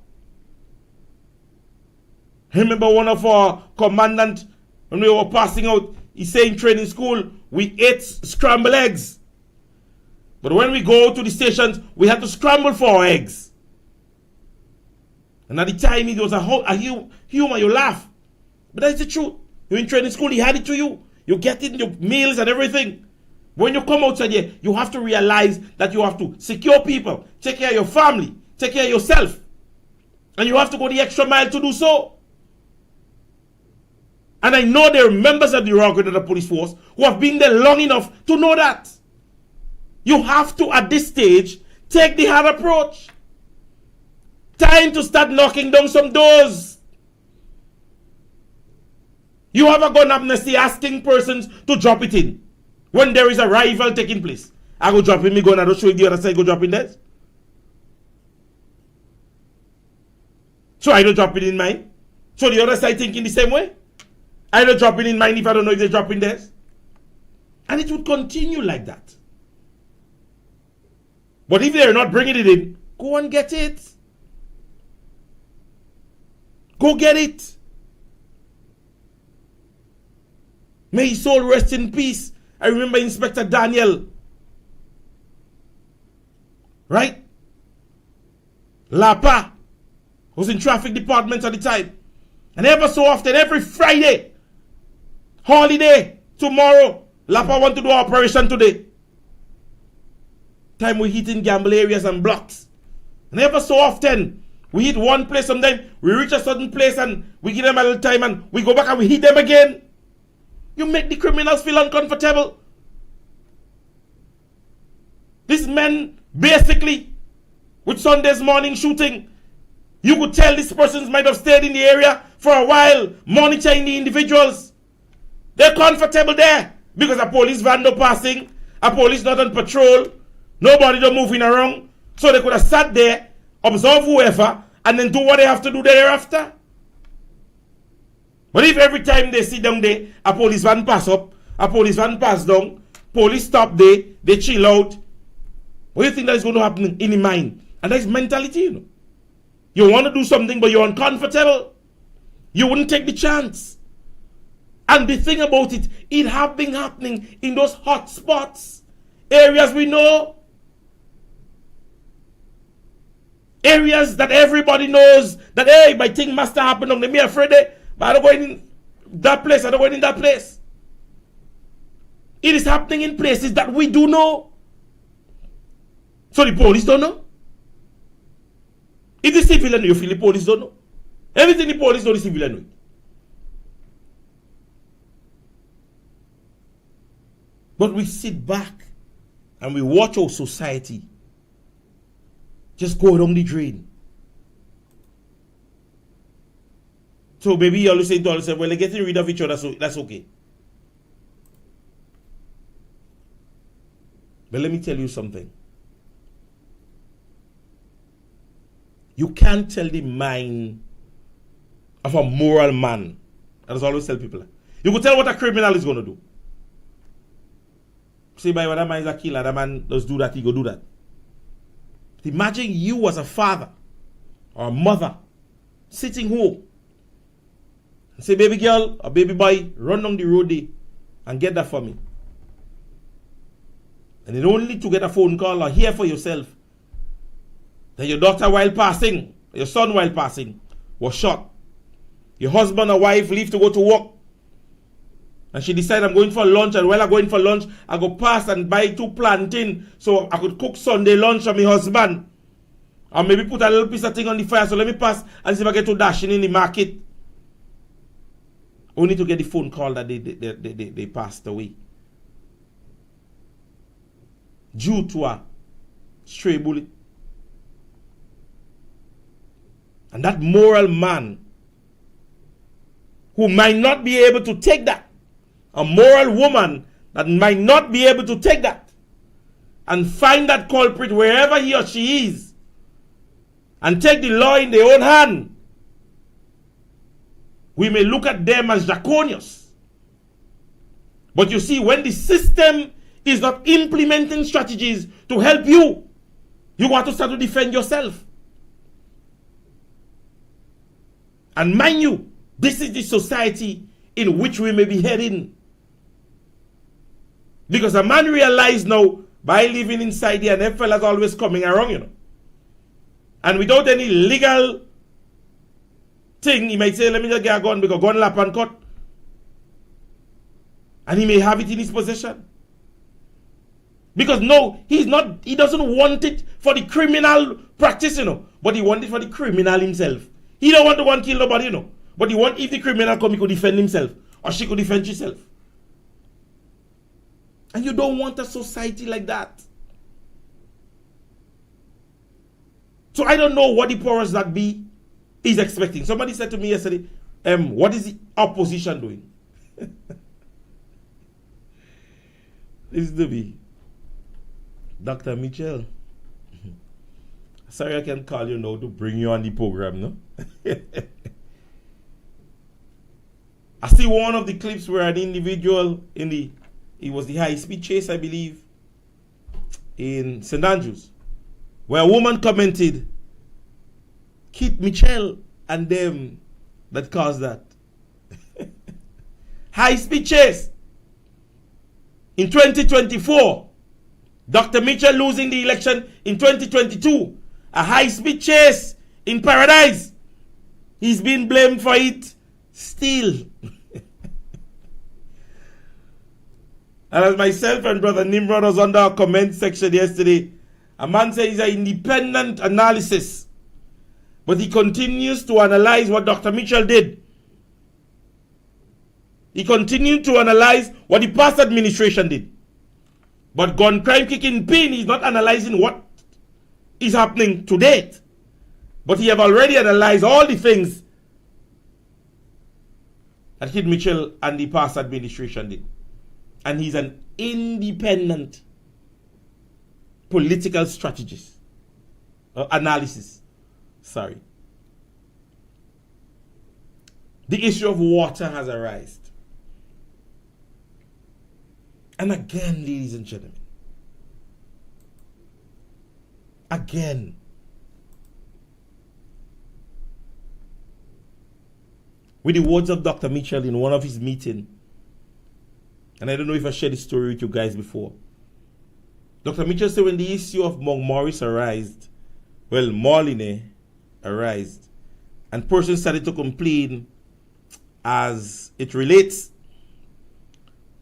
I remember one of our commandants, when we were passing out, he said in training school, we ate scrambled eggs. But when we go to the stations, we had to scramble for our eggs. And at the time, it was a humor, you laugh. But that's the truth. You're in training school, he had it to you. You get it in your meals and everything. When you come outside here, you have to realize that you have to secure people, take care of your family, take care of yourself. And you have to go the extra mile to do so. And I know there are members of the Royal Grenada Police Force who have been there long enough to know that. You have to, at this stage, take the hard approach. Time to start knocking down some doors. You have a gun amnesty asking persons to drop it in. When there is a rival taking place, I go drop in me gun, I don't show you the other side, go drop in theirs. So I don't drop it in mine. So the other side thinking the same way. I don't drop it in mine if I don't know if they drop in theirs. And it would continue like that. But if they're not bringing it in, go and get it. Go get it. May his soul rest in peace. I remember Inspector Daniel. Right? Lapa was in traffic department at the time. And ever so often, every Friday, holiday, tomorrow, Lapa want to do operation today. Time we hit in gamble areas and blocks. And ever so often, we hit one place, sometimes we reach a certain place and we give them a little time and we go back and we hit them again. You make the criminals feel uncomfortable. These men, basically, with Sunday's morning shooting, you could tell these persons might have stayed in the area for a while, monitoring the individuals. They're comfortable there because a police van no passing, a police not on patrol, nobody don't moving around. So they could have sat there, observe whoever, and then do what they have to do thereafter. But if every time they sit down there, a police van pass up, a police van pass down, police stop there, they chill out, what do you think that is going to happen in the mind? And that is mentality, you know. You want to do something, but you're uncomfortable. You wouldn't take the chance. And the thing about it, it have been happening in those hot spots. Areas we know. Areas that everybody knows that, hey, my thing must have happened on the me afraid, but I don't go in that place, I don't go in that place. It is happening in places that we do know. So the police don't know. If the civilian know, you feel the police don't know. Everything the police know, the civilian know. But we sit back and we watch our society just go down the drain. So maybe you always say to yourself, well, they're getting rid of each other, so that's okay. But let me tell you something. You can't tell the mind of a moral man. That's always tell people. You could tell what a criminal is going to do. Say, by that man is a killer, that man does do that, he go do that. But imagine you as a father or a mother sitting home and say, baby girl or baby boy, run down the road there and get that for me. And then only to get a phone call or hear for yourself that your daughter while passing, your son while passing, was shot. Your husband or wife leave to go to work. And she decided, I'm going for lunch, and while I'm going for lunch, I go past and buy 2 plantain so I could cook Sunday lunch for my husband. Or maybe put a little piece of thing on the fire, so let me pass and see if I get to dashing in the market. Only to get the phone call that they passed away. Due to a stray bullet. And that moral man who might not be able to take that, a moral woman that might not be able to take that, and find that culprit wherever he or she is, and take the law in their own hand, we may look at them as draconians. But you see, when the system is not implementing strategies to help you, you want to start to defend yourself. And mind you, this is the society in which we may be heading. Because a man realized now, by living inside here, and that fella's always coming around, you know. And without any legal thing, he might say, let me just get a gun, because gun lap and cut. And he may have it in his possession. Because no, he doesn't want it for the criminal practice, you know, but he wants it for the criminal himself. He don't want to one kill nobody, you know, but he want if the criminal come, he could defend himself, or she could defend herself. And you don't want a society like that. So I don't know what the powers that be is expecting. Somebody said to me yesterday, what is the opposition doing? This is the be. Dr. Mitchell. Sorry I can call you now to bring you on the program, no? I see one of the clips where an individual it was the high-speed chase, I believe, in St. Andrews, where a woman commented, Kit Mitchell and them that caused that. High-speed chase. In 2024, Dr. Mitchell losing the election in 2022, a high-speed chase in Paradise. He's been blamed for it still. And as myself and Brother Nimrod was on our comment section yesterday, a man says it's an independent analysis. But he continues to analyze what Dr. Mitchell did. He continued to analyze what the past administration did. But gun crime kicking pin is not analyzing what is happening to date. But he have already analyzed all the things that Kid Mitchell and the past administration did. And he's an independent political strategist. Analysis. Sorry. The issue of water has arisen. And again, ladies and gentlemen, again, with the words of Dr. Mitchell in one of his meetings, and I don't know if I shared this story with you guys before. Dr. Mitchell said when the issue of Montmorris arose, Moline arose, and persons started to complain as it relates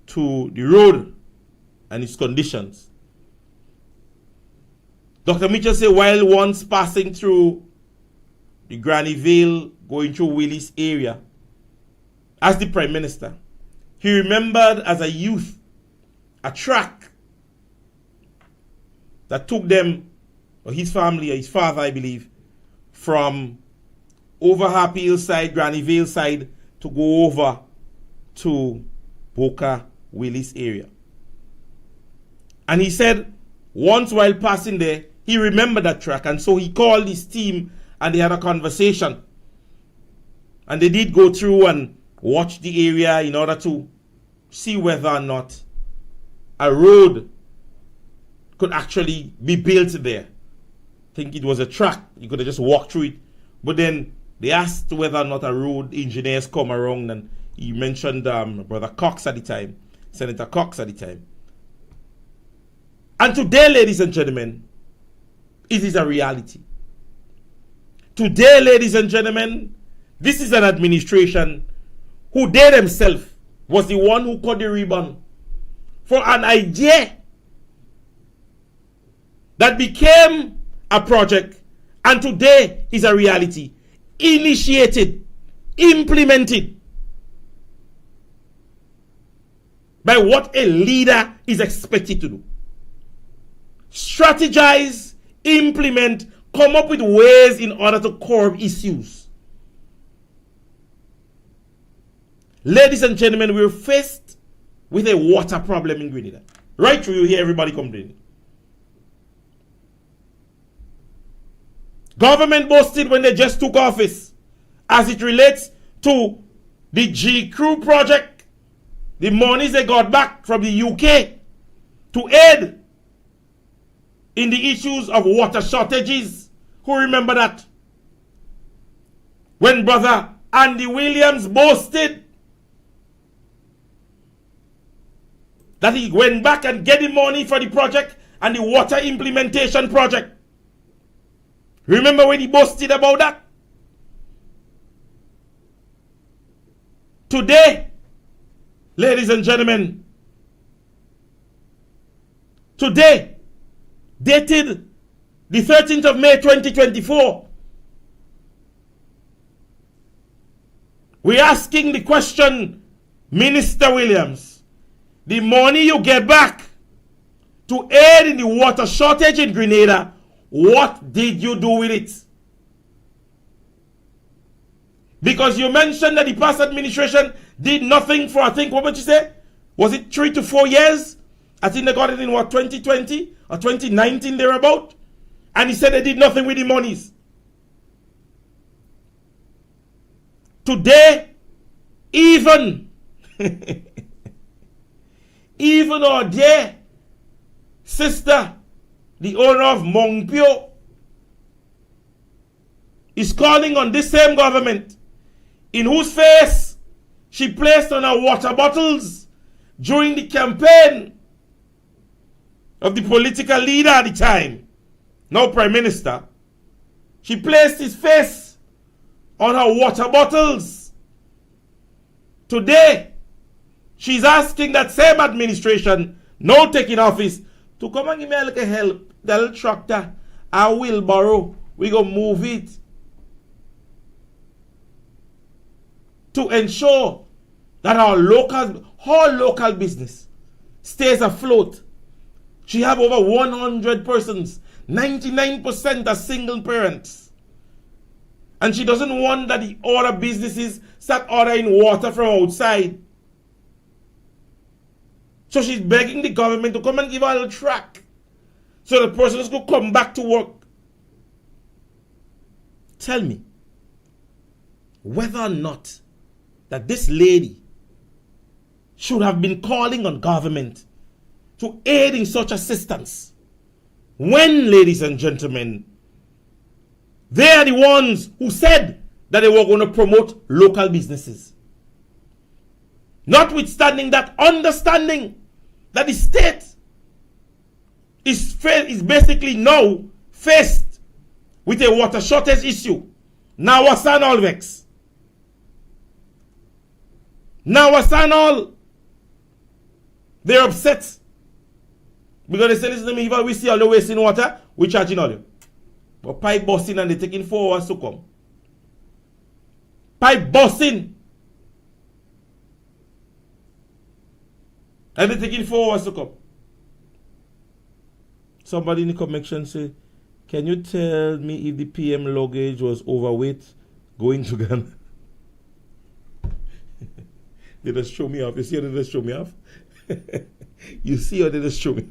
to the road and its conditions. Dr. Mitchell said while once passing through the Granny Vale, going through Willis area, as the Prime Minister, he remembered as a youth a track that took them, or his family, or his father, I believe, from over Happy Hillside, Granny Vale side, to go over to Boca Willis area. And he said once while passing there, he remembered that track, and so he called his team and they had a conversation. And they did go through and watch the area in order to see whether or not a road could actually be built there. I think it was a track. You could have just walked through it. But then they asked whether or not a road engineers come around, and he mentioned Brother Cox at the time, Senator Cox at the time. And today, ladies and gentlemen, it is a reality. Today, ladies and gentlemen, this is an administration who they themselves was the one who cut the ribbon for an idea that became a project and today is a reality, initiated, implemented by what a leader is expected to do. Strategize, implement, come up with ways in order to curb issues. Ladies and gentlemen, we're faced with a water problem in Grenada. Right through, you hear everybody complaining. Government boasted when they just took office as it relates to the G Crew project, the monies they got back from the UK to aid in the issues of water shortages. Who remember that? When brother Andy Williams boasted that he went back and get the money for the project and the water implementation project. Remember when he boasted about that? Today, ladies and gentlemen, today, dated the 13th of May 2024, we're asking the question, Minister Williams, the money you get back to aid in the water shortage in Grenada, what did you do with it? Because you mentioned that the past administration did nothing for, I think, what would you say? Was it 3 to 4 years? I think they got it in what, 2020 or 2019 thereabout? And he said they did nothing with the monies. Today, even our dear sister, the owner of Mongpio, is calling on this same government in whose face she placed on her water bottles during the campaign of the political leader at the time, now Prime Minister. She placed his face on her water bottles. Today, she's asking that same administration, now taking office, to come and give me a little help. The little tractor, a wheelbarrow, we go move it to ensure that our local business stays afloat. She have over 100 persons, 99% are single parents. And she doesn't want that the other businesses start ordering water from outside. So she's begging the government to come and give her a little track so the persons could come back to work. Tell me whether or not that this lady should have been calling on government to aid in such assistance when, ladies and gentlemen, they are the ones who said that they were going to promote local businesses. Notwithstanding that, understanding that the state is basically now faced with a water shortage issue. Now Wasan all vex. Now Wasan all, they're upset. Because they say, listen to me, if we see all the wasting water, we charging all you. But pipe busting and they're taking 4 hours to come. Pipe busting. And they're taking 4 hours to come. Somebody in the comment section say, can you tell me if the PM luggage was overweight going to Ghana? They just show me off. You see how they just show me off? You see how they just show me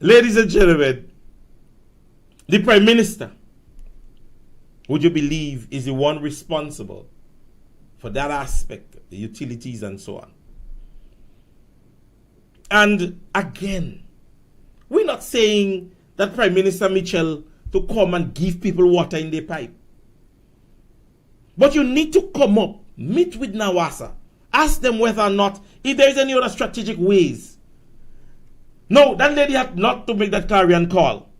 Ladies and gentlemen, the Prime Minister, would you believe, is the one responsible for that aspect, the utilities and so on. And again, we're not saying that Prime Minister Mitchell to come and give people water in their pipe. But you need to come up, meet with Nawasa, ask them whether or not, if there is any other strategic ways. No, that lady had not to make that clarion call.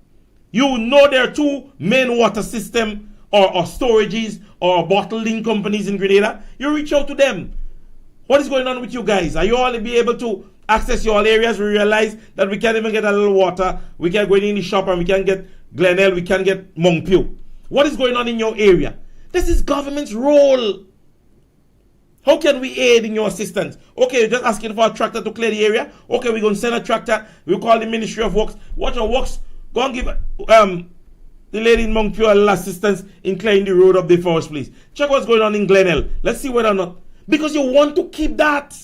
You know there are 2 main water system or storages or bottling companies in Grenada. You reach out to them. What is going on with you guys? Are you all be able to access your areas? We realize that we can't even get a little water. We can't go in the shop and we can't get Glenelg. We can't get Monkpew. What is going on in your area? This is government's role. How can we aid in your assistance? Okay, you're just asking for a tractor to clear the area. Okay, we're going to send a tractor. We'll call the Ministry of Works. Watch our works. Go and give the lady in Mount Pure a little assistance in clearing the road up there for us, please. Check what's going on in Glenelg. Let's see whether or not. Because you want to keep that.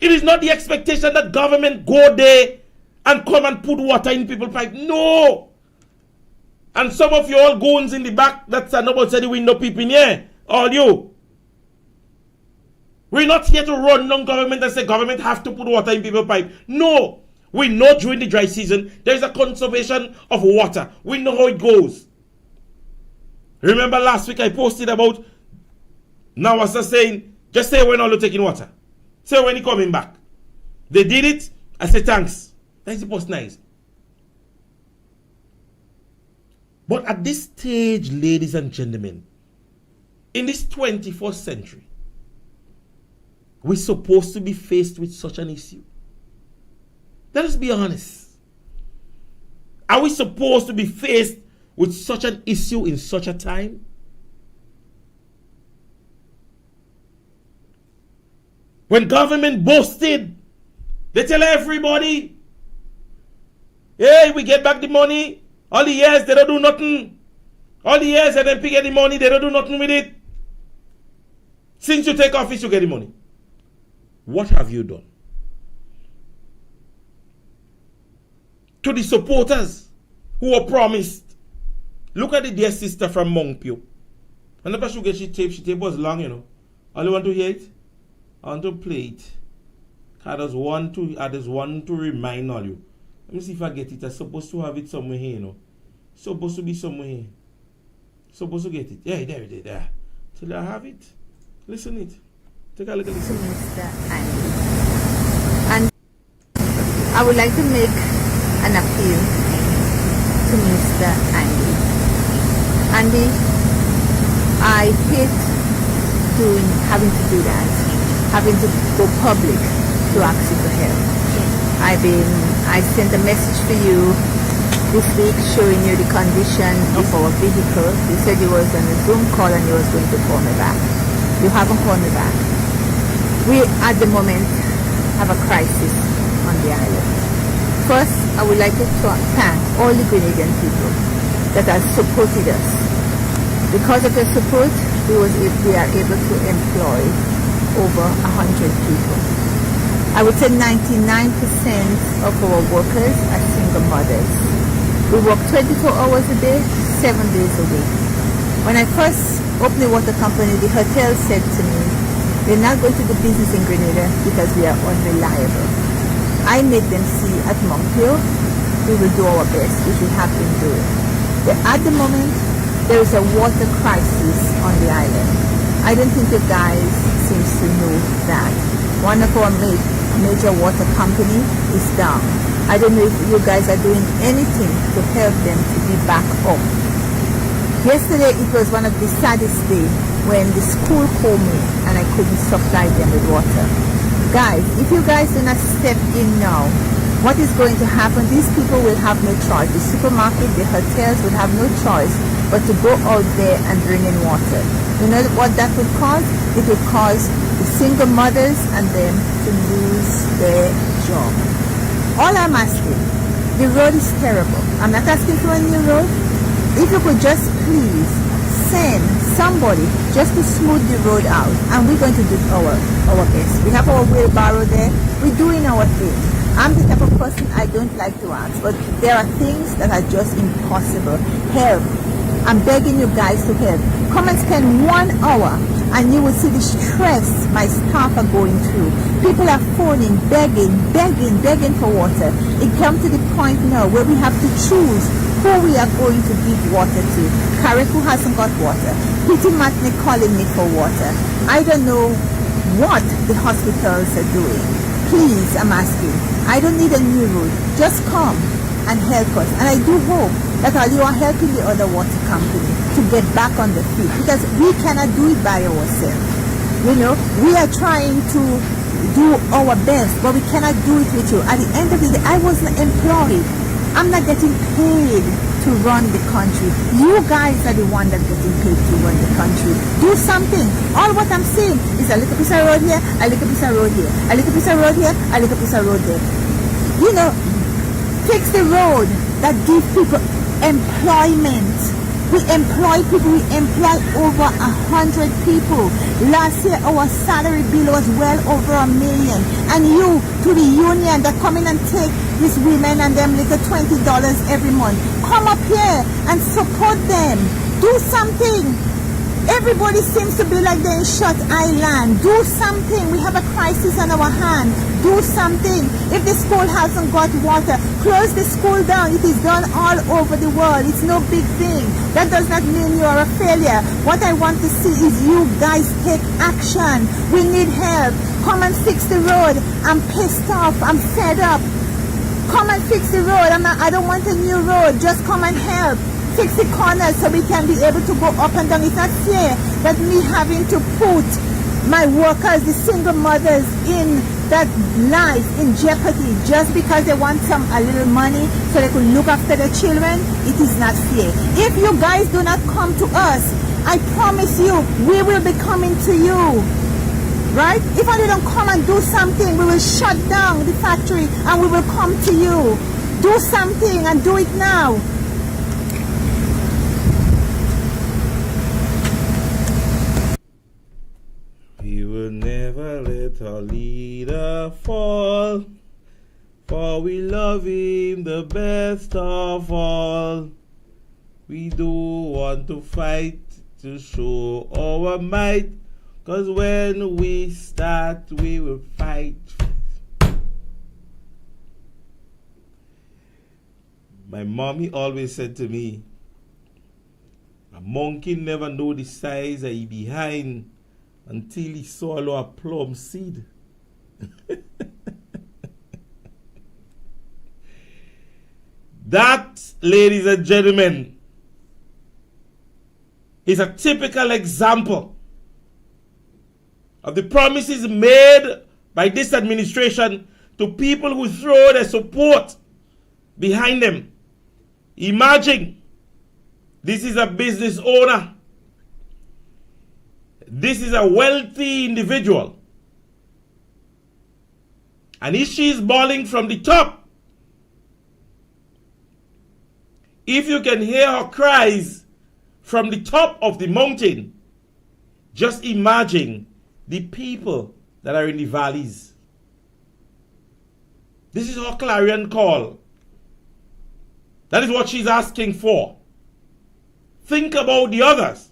It is not the expectation that government go there and come and put water in people's pipe. No. And some of you all goons in the back that stand up outside the window peeping here. All you. We're not here to run down government and say government have to put water in people's pipe. No. We know during the dry season there is a conservation of water. We know how it goes. Remember last week I posted about now was saying, just say when all you're taking water. Say when you're coming back. They did it. I say thanks. That's the post nice. But at this stage, ladies and gentlemen, in this 21st century, we're supposed to be faced with such an issue. Let us be honest. Are we supposed to be faced with such an issue in such a time? When government boasted, they tell everybody, hey, we get back the money. All the years, they don't do nothing. All the years, and then pick the money, they don't do nothing with it. Since you take office, you get the money. What have you done? To the supporters who were promised. Look at the dear sister from Monkpio. I never should get she tape was long, you know. All you want to hear it? I want to play it. I just want to remind all you. Let me see if I get it. I'm supposed to have it somewhere here, you know. Supposed to be somewhere here. Supposed to get it. Yeah, there it is. There. Till I have it. Listen it. Take a little listen. Mr. Andy. And I would like to make an appeal to Mr. Andy. Andy, I hate having to do that. Having to go public to ask you for help. I sent a message for you this week showing you the condition of our vehicle. You said you was on a Zoom call and you was going to call me back. You haven't called me back. We at the moment have a crisis on the island. First, I would like to thank all the Grenadian people that have supported us. Because of your support, we are able to employ over 100 people. I would say 99% of our workers are single mothers. We work 24 hours a day, 7 days a week. When I first opened the water company, the hotel said to me, we're not going to do business in Grenada because we are unreliable. I made them see at Montpellier, we will do our best, which we have been doing. But at the moment, there is a water crisis on the island. I don't think you guys seems to know that. One of our major water company is down. I don't know if you guys are doing anything to help them to be back up. Yesterday it was one of the saddest days when the school called me and I couldn't supply them with water. Guys, if you guys do not step in now, what is going to happen? These people will have no choice. The supermarket, the hotels will have no choice but to go out there and bring in water. You know what that would cause? It would cause the single mothers and them to lose their job. All I'm asking, the road is terrible. I'm not asking for a new road. If you could just please send somebody just to smooth the road out, and we're going to do our best. We have our wheelbarrow there. We're doing our thing. I'm the type of person I don't like to ask, but there are things that are just impossible. Help. I'm begging you guys to help. Come and spend 1 hour and you will see the stress my staff are going through. People are phoning, begging for water. It comes to the point now where we have to choose who we are going to give water to. Carriacou hasn't got water. Petty Matney calling me for water. I don't know what the hospitals are doing. Please, I'm asking. I don't need a new route. Just come and help us. And I do hope that you are helping the other water company to get back on the feet, because we cannot do it by ourselves. You know, we are trying to do our best, but we cannot do it with you. At the end of the day, I wasn't employed. I'm not getting paid to to run the country. You guys are the one that getting paid to run the country. Do something. All what I'm saying is a little piece of road here, a little piece of road here, a little piece of road here, a little piece of road there. You know, fix the road that give people employment. We employ people, we employ over 100 people. Last year our salary bill was well over $1 million. And you, to the union that come in and take these women and them little $20 every month, come up here and support them. Do something. Everybody seems to be like they're in shut island. Do something. We have a crisis on our hand. Do something. If the school hasn't got water, close the school down. It is done all over the world. It's no big thing. That does not mean you are a failure. What I want to see is you guys take action. We need help. Come and fix the road. I'm pissed off. I'm fed up. Come and fix the road. I don't want a new road. Just come and help. Fix the corners so we can be able to go up and down. It's not fair that me having to put my workers, the single mothers, in that life in jeopardy just because they want a little money so they could look after their children. It is not fair. If you guys do not come to us, I promise you, we will be coming to you. Right? If I don't come and do something, we will shut down the factory and we will come to you. Do something and do it now. We will never let our leader fall, for we love him the best of all. We do want to fight to show our might, 'cause when we start, we will fight. My mommy always said to me, a monkey never know the size of his behind until he swallow a plum seed. That, ladies and gentlemen, is a typical example of the promises made by this administration to people who throw their support behind them. Imagine, this is a business owner. This is a wealthy individual. And if she is bawling from the top, if you can hear her cries from the top of the mountain, just imagine the people that are in the valleys. This is her clarion call. That is what she's asking for. Think about the others.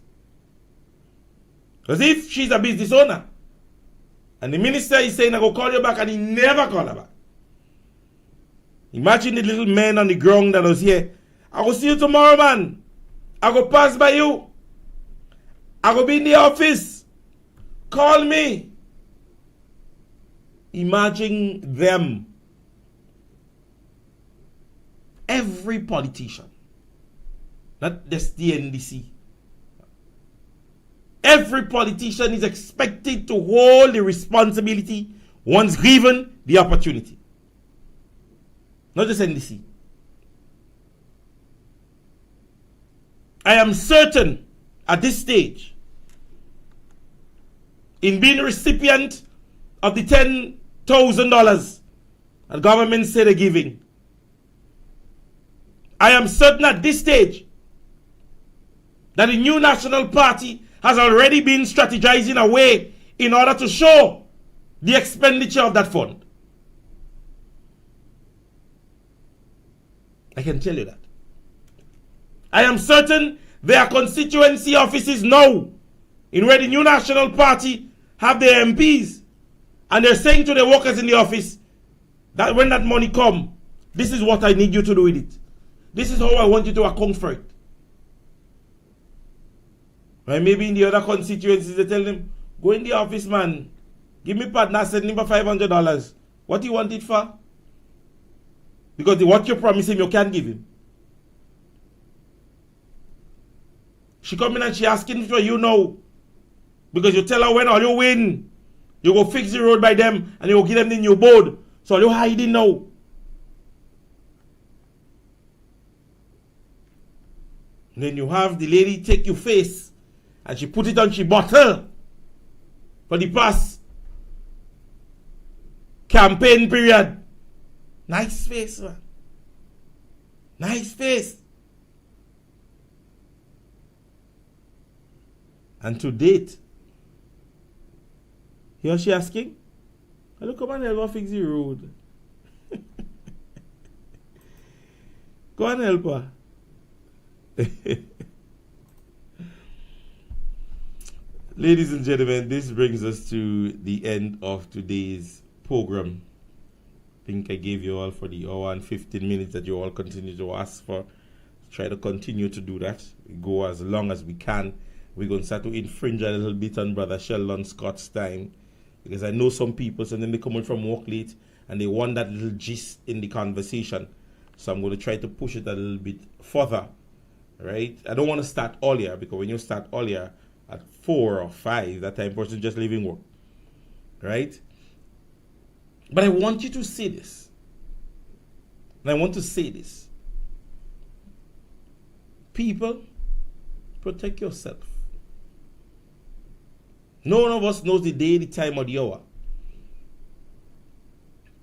Because if she's a business owner, and the minister is saying, I go call you back, and he never call her back. Imagine the little man on the ground that was here. I will see you tomorrow, man. I go pass by you. I go be in the office. Call me. Imagine them. Every politician, not just the NDC. Every politician is expected to hold the responsibility once given the opportunity. Not just NDC. I am certain at this stage, in being a recipient of the $10,000 that government said they're giving, I am certain at this stage that the new National Party has already been strategizing a way in order to show the expenditure of that fund. I can tell you that. I am certain there are constituency offices now in where the new National Party have their MPs, and they're saying to the workers in the office that when that money come, this is what I need you to do with it. This is how I want you to account for it. And maybe in the other constituencies they tell them, go in the office, man. Give me partner, send him for $500. What do you want it for? Because what you promise him, you can't give him. She come in and she asking for you now. Because you tell her when all you win, you go fix the road by them and you go give them the new board. So you hiding now. And then you have the lady take your face and she put it on she bottle for the past campaign period. Nice face, man. Nice face. And to date, he or she asking, hello, come and help her fix the road. Go and help her. Ladies and gentlemen, this brings us to the end of today's program. I think I gave you all for the hour and 15 minutes that you all continue to ask for. Try to continue to do that. We go as long as we can. We're going to start to infringe a little bit on Brother Sheldon Scott's time, because I know some people, so then they come in from work late and they want that little gist in the conversation. So I'm going to try to push it a little bit further, right? I don't want to start earlier, because when you start earlier at 4 or 5, that time person just leaving work, right? But I want you to say this. And I want to say this. People, protect yourself. No one of us knows the day, the time, or the hour.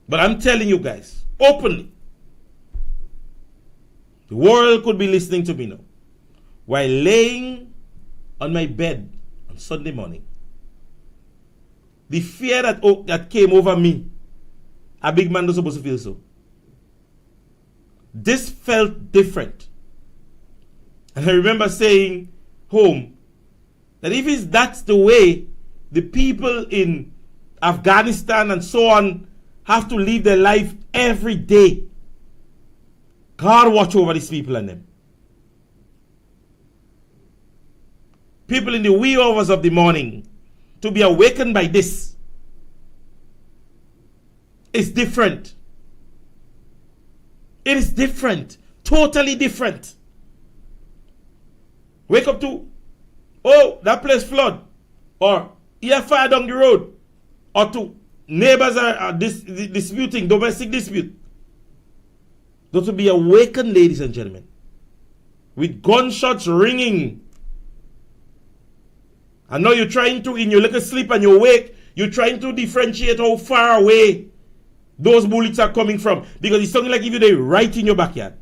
But I'm telling you guys, openly, the world could be listening to me now. While laying on my bed on Sunday morning, the fear that came over me, a big man was supposed to feel so. This felt different. And I remember saying home that if that's the way the people in Afghanistan and so on have to live their life every day, God watch over these people and them. People in the wee hours of the morning to be awakened by this is different. It is different. Totally different. Wake up to, oh, that place flood. Or, here fire down the road. Or to, neighbors are disputing, domestic dispute. Those to be awakened, ladies and gentlemen. With gunshots ringing. And now you're trying to, in your little sleep and you awake, you're trying to differentiate how far away those bullets are coming from. Because it's something like if they're right in your backyard.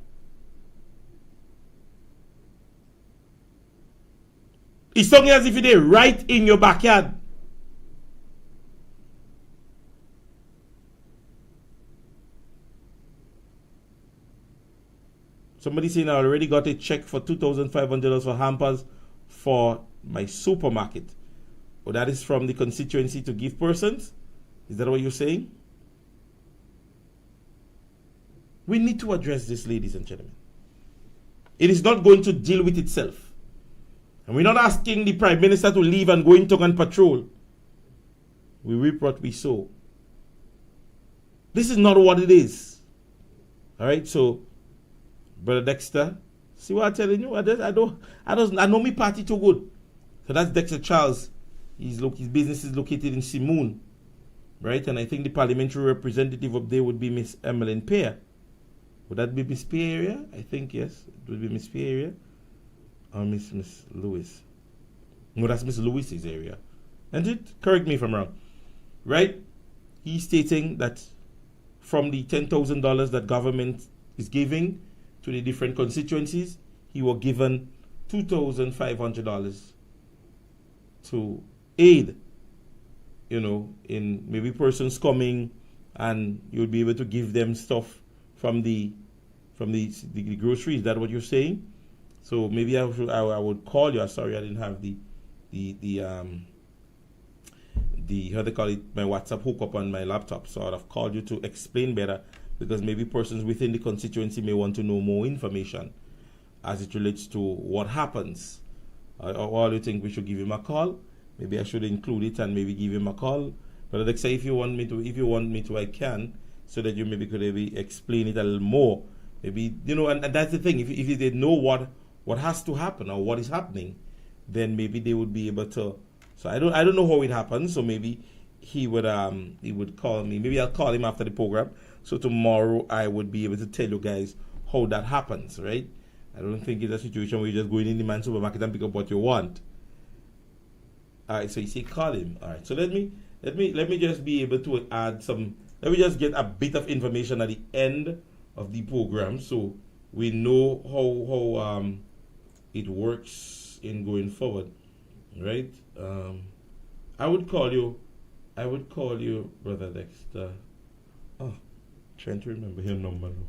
It's something as if they're right in your backyard. Somebody saying I already got a check for $2,500 for hampers for my supermarket. Oh, that is from the constituency to give persons? Is that what you're saying? We need to address this, ladies and gentlemen. It is not going to deal with itself. And we're not asking the Prime Minister to leave and go into gun patrol. We reap what we sow. This is not what it is. All right, so, Brother Dexter, see what I'm telling you? I know me party too good. So that's Dexter Charles. His business is located in Simoon, right? And I think the parliamentary representative up there would be Miss Emmeline Pear. Would that be Miss Pear area? I think yes, it would be Miss Pear area. Or Miss Lewis. No, that's Miss Lewis's area. And correct me if I'm wrong. Right? He's stating that from the $10,000 that government is giving to the different constituencies, he was given $2,500 to aid, in maybe persons coming, and you'll be able to give them stuff from the groceries. Is that what you're saying? So maybe I would call you. Sorry, I didn't have the how they call it, my WhatsApp hookup on my laptop. So I'd have called you to explain better, because maybe persons within the constituency may want to know more information as it relates to what happens. Or you think we should give him a call? Maybe I should include it and maybe give him a call. But I'd say if you want me to, I can, so that you maybe could maybe explain it a little more. Maybe and that's the thing. If they know what has to happen or what is happening, then maybe they would be able to. So I don't know how it happens. So maybe he would call me. Maybe I'll call him after the program. So tomorrow I would be able to tell you guys how that happens, right? I don't think it's a situation where you just go in the man's supermarket and pick up what you want. All right, so you say call him. All right, so let me just be able to add some. Let me just get a bit of information at the end of the program, so we know how it works in going forward, right? I would call you, Brother Dexter. Oh, trying to remember your number though.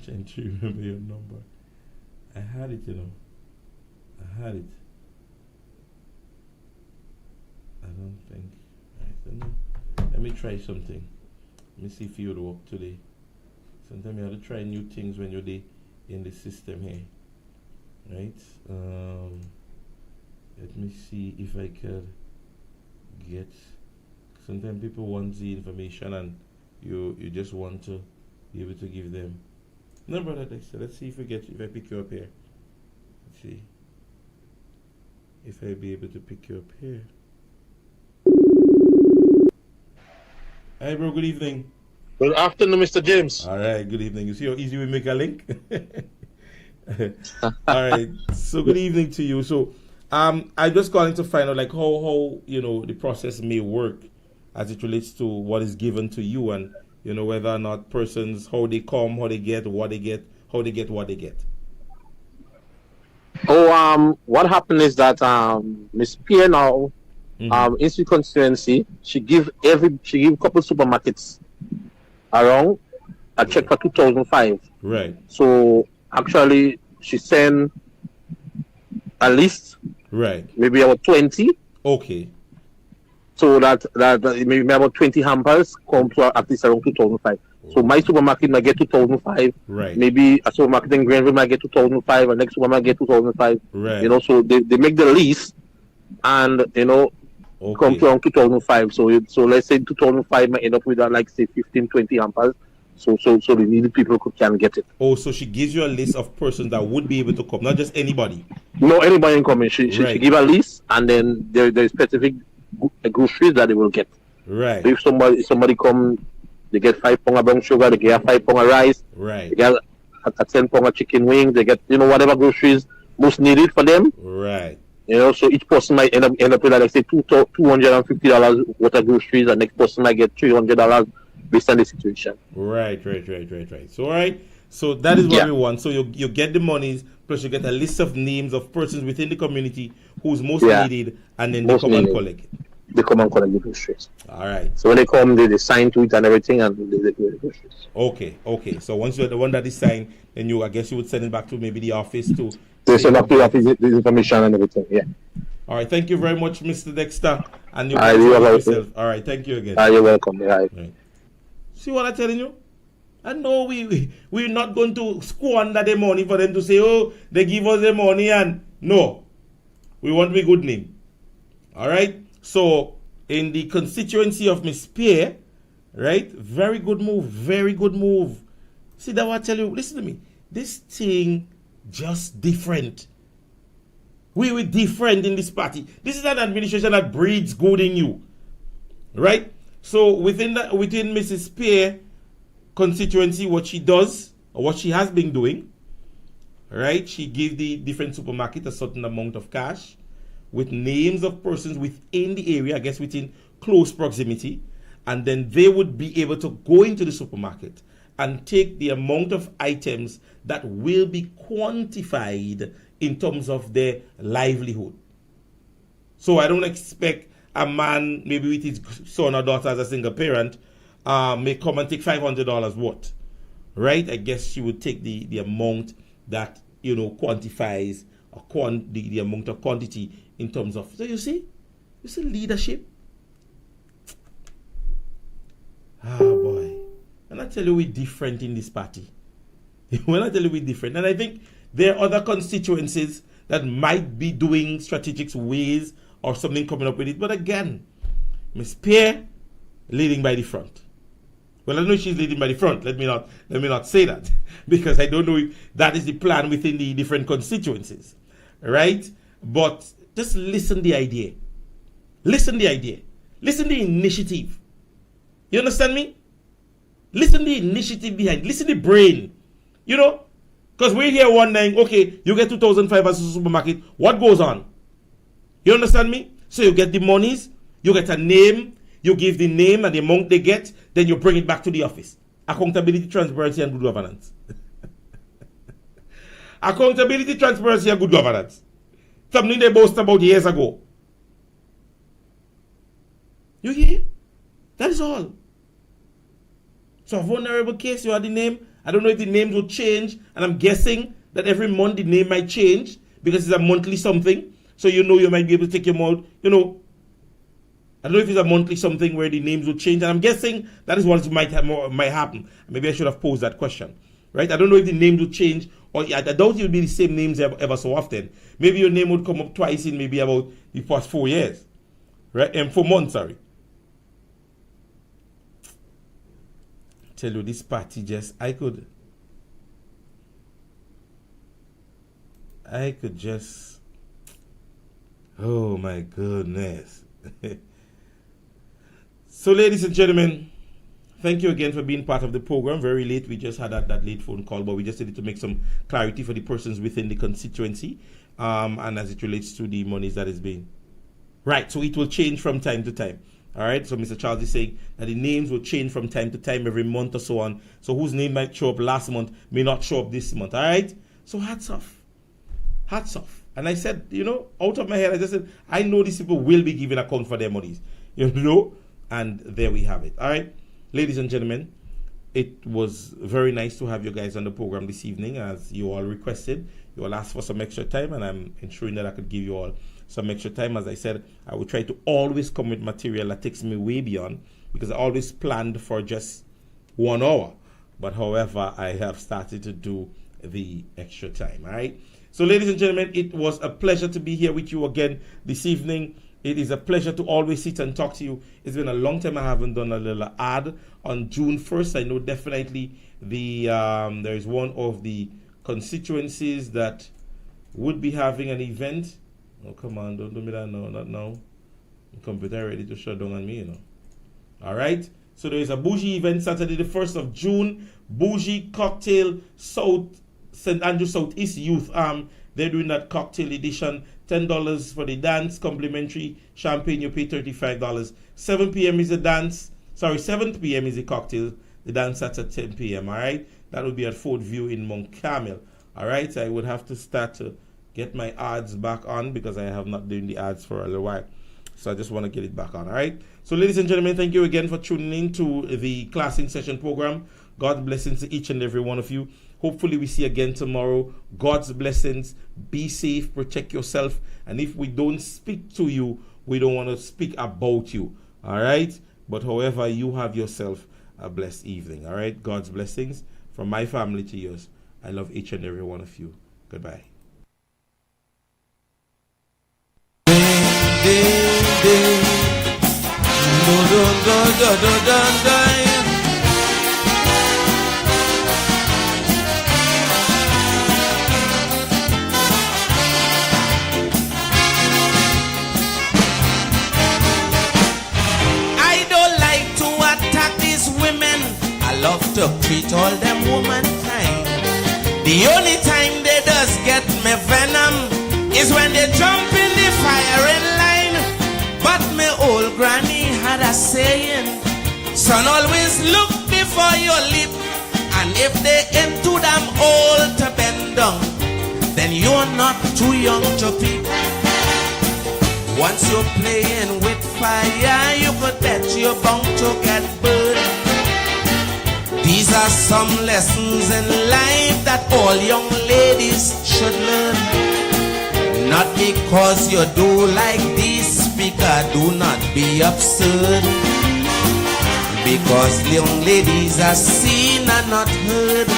Trying to remember your number. I had it, you know. I had it. I don't think. Right, let me try something. Let me see if it would work today. Sometimes you have to try new things when you're in the system here. Right? Let me see if I could get. Sometimes people want the information and you just want to be able to give them. No, Brother Dexter, let's see if I pick you up here. Let's see if I be able to pick you up here. Hi, bro. Good evening. Good afternoon, Mr. James. All right. Good evening. You see how easy we make a link? All right. So good evening to you. So, I'm just calling to find out like how the process may work as it relates to what is given to you, and whether or not persons, how they come, how they get, what they get, how they get what they get. Oh, what happened is that Miss Pierre now, in the constituency, she give a couple supermarkets around a check for 2005. Right. So actually, she sent a list. Right. Maybe about 20. Okay. So that maybe about 20 hampers come to at least around 2005. So my supermarket might get 2005. Right. Maybe a supermarket in Greenville might get 2005, and next supermarket get 2005. Right. So they make the list, and come to around 2005. So let's say 2005 might end up with like say 15, 20 hampers. So the needy people can get it. Oh, so she gives you a list of persons that would be able to come, not just anybody. No, anybody can come in. She give a list, and then there is specific groceries that they will get. Right. So if somebody come, they get 5 pounds of brown sugar, they get 5 pounds of rice, right. They get a 10 pounds of chicken wings, they get whatever groceries most needed for them. Right. So each person might end up with like say $250 worth of groceries, and next person might get $300 based on the situation. Right. So all right. So that is what we want. So you get the monies, plus you get a list of names of persons within the community who's most needed, and then they come and collect it. They come and collect the groceries. All right. So when they come, they sign to it and everything, and they do the groceries. Okay. So once you're the one that is signed, then I guess you would send it back to maybe the office to. They send back to the office the information and everything. Yeah. All right. Thank you very much, Mr. Dexter, and you yourself. All right. Thank you again. You're welcome. Right. See what I'm telling you? I know we're not going to squander the money for them to say, oh, they give us the money, and no. We want to be good name. All right? So, in the constituency of Miss Pierre, right? Very good move. Very good move. See that what I tell you? Listen to me. This thing just different. We were different in this party. This is an administration that breeds good in you. Right? So, within Mrs. Pierre constituency, what she does, or what she has been doing, right? She gives the different supermarket a certain amount of cash with names of persons within the area, I guess within close proximity, and then they would be able to go into the supermarket and take the amount of items that will be quantified in terms of their livelihood. So I don't expect a man, maybe with his son or daughter as a single parent, may come and take $500 worth, right? I guess she would take the amount that quantifies the amount of quantity in terms of. So you see leadership. Boy, when I tell you we're different in this party, when I tell you we're different, and I think there are other constituencies that might be doing strategic ways or something coming up with it. But again, Miss Pierre leading by the front. Well, I know she's leading by the front. Let me not say that, because I don't know if that is the plan within the different constituencies, right? But just listen the idea. Listen the initiative. You understand me? Listen the initiative behind. Listen the brain. Because we're here wondering, okay, you get 2,500 as a supermarket. What goes on? You understand me? So you get the monies, you get a name, you give the name and the amount they get, then you bring it back to the office. Accountability, transparency, and good governance. Accountability, transparency, and good governance. Something they boasted about years ago. You hear? That is all. So a vulnerable case, you have the name. I don't know if the names will change, and I'm guessing that every month the name might change because it's a monthly something. So you might be able to take them out. I don't know if it's a monthly something where the names will change, and I'm guessing that is what might happen. Maybe I should have posed that question, right? I don't know if the names will change, or I doubt it will be the same names ever so often. Maybe your name would come up twice in maybe about the past 4 years, right? 4 months, sorry. Tell you this party I could just, oh my goodness. So ladies and gentlemen, thank you again for being part of the program. Very late, we just had that late phone call, but we just needed to make some clarity for the persons within the constituency, and as it relates to the monies that is being, right, so it will change from time to time. All right, so Mr. Charles is saying that the names will change from time to time, every month or so on. So whose name might show up last month may not show up this month. All right, so hats off. And I said, out of my head, I just said, I know these people will be giving account for their monies, and there we have it. All right, ladies and gentlemen, it was very nice to have you guys on the program this evening, as you all requested. You all asked for some extra time, and I'm ensuring that I could give you all some extra time. As I said, I will try to always come with material that takes me way beyond, because I always planned for just 1 hour. But however, I have started to do the extra time. All right. So ladies and gentlemen, it was a pleasure to be here with you again this evening. It is a pleasure to always sit and talk to you. It's been a long time I haven't done a little ad. On June 1st, I know definitely there is one of the constituencies that would be having an event. Oh, come on, don't do me that, no, not now. The computer ready to shut down on me, All right, so there is a bougie event Saturday the 1st of June. Bougie Cocktail St. Andrew Southeast Youth Arm. They're doing that cocktail edition. $10 for the dance, complimentary champagne, you pay $35. 7 p.m. is the dance. 7 p.m. is the cocktail. The dance starts at 10 p.m. All right, that will be at Fort View in Mount Carmel. All right, I would have to start to get my ads back on, because I have not done the ads for a little while. So I just want to get it back on. All right. So ladies and gentlemen, thank you again for tuning in to the Class in Session program. God's blessings to each and every one of you. Hopefully we see again tomorrow. God's blessings. Be safe. Protect yourself. And if we don't speak to you, we don't want to speak about you. All right. But however, you have yourself a blessed evening. All right. God's blessings from my family to yours. I love each and every one of you. Goodbye. I don't like to attack these women. I love to treat all them womankind. The only time they does get me venom is when they jump in the firing line. But my old granny had a saying, son, always look before your leap. And if they ain't too damn old to bend down, then you're not too young to peep. Once you're playing with fire, you could bet you're bound to get burned. These are some lessons in life that all young ladies should learn. Not because you do like this speaker, do not be absurd. Because young ladies are seen and not heard.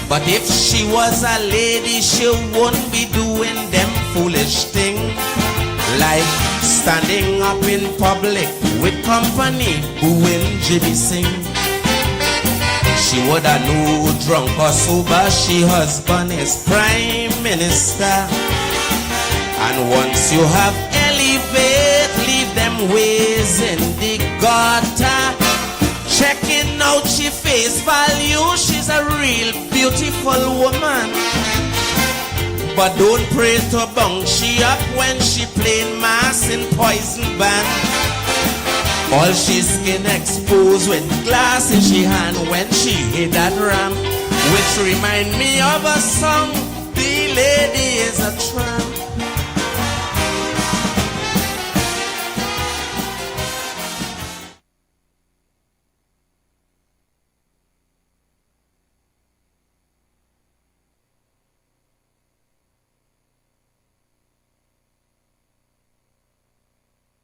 But if she was a lady, she wouldn't be doing them foolish things, like standing up in public with company booing Jimmy Sing. She woulda know, drunk or sober, she husband is prime minister. And once you have elevate, leave them ways in the gutter. Checking out she face value, she's a real beautiful woman. But don't pray to bung she up when she playing mass in poison band. All she skin exposed with glass in she hand when she hit that ramp. Which remind me of a song, The Lady is a Tramp.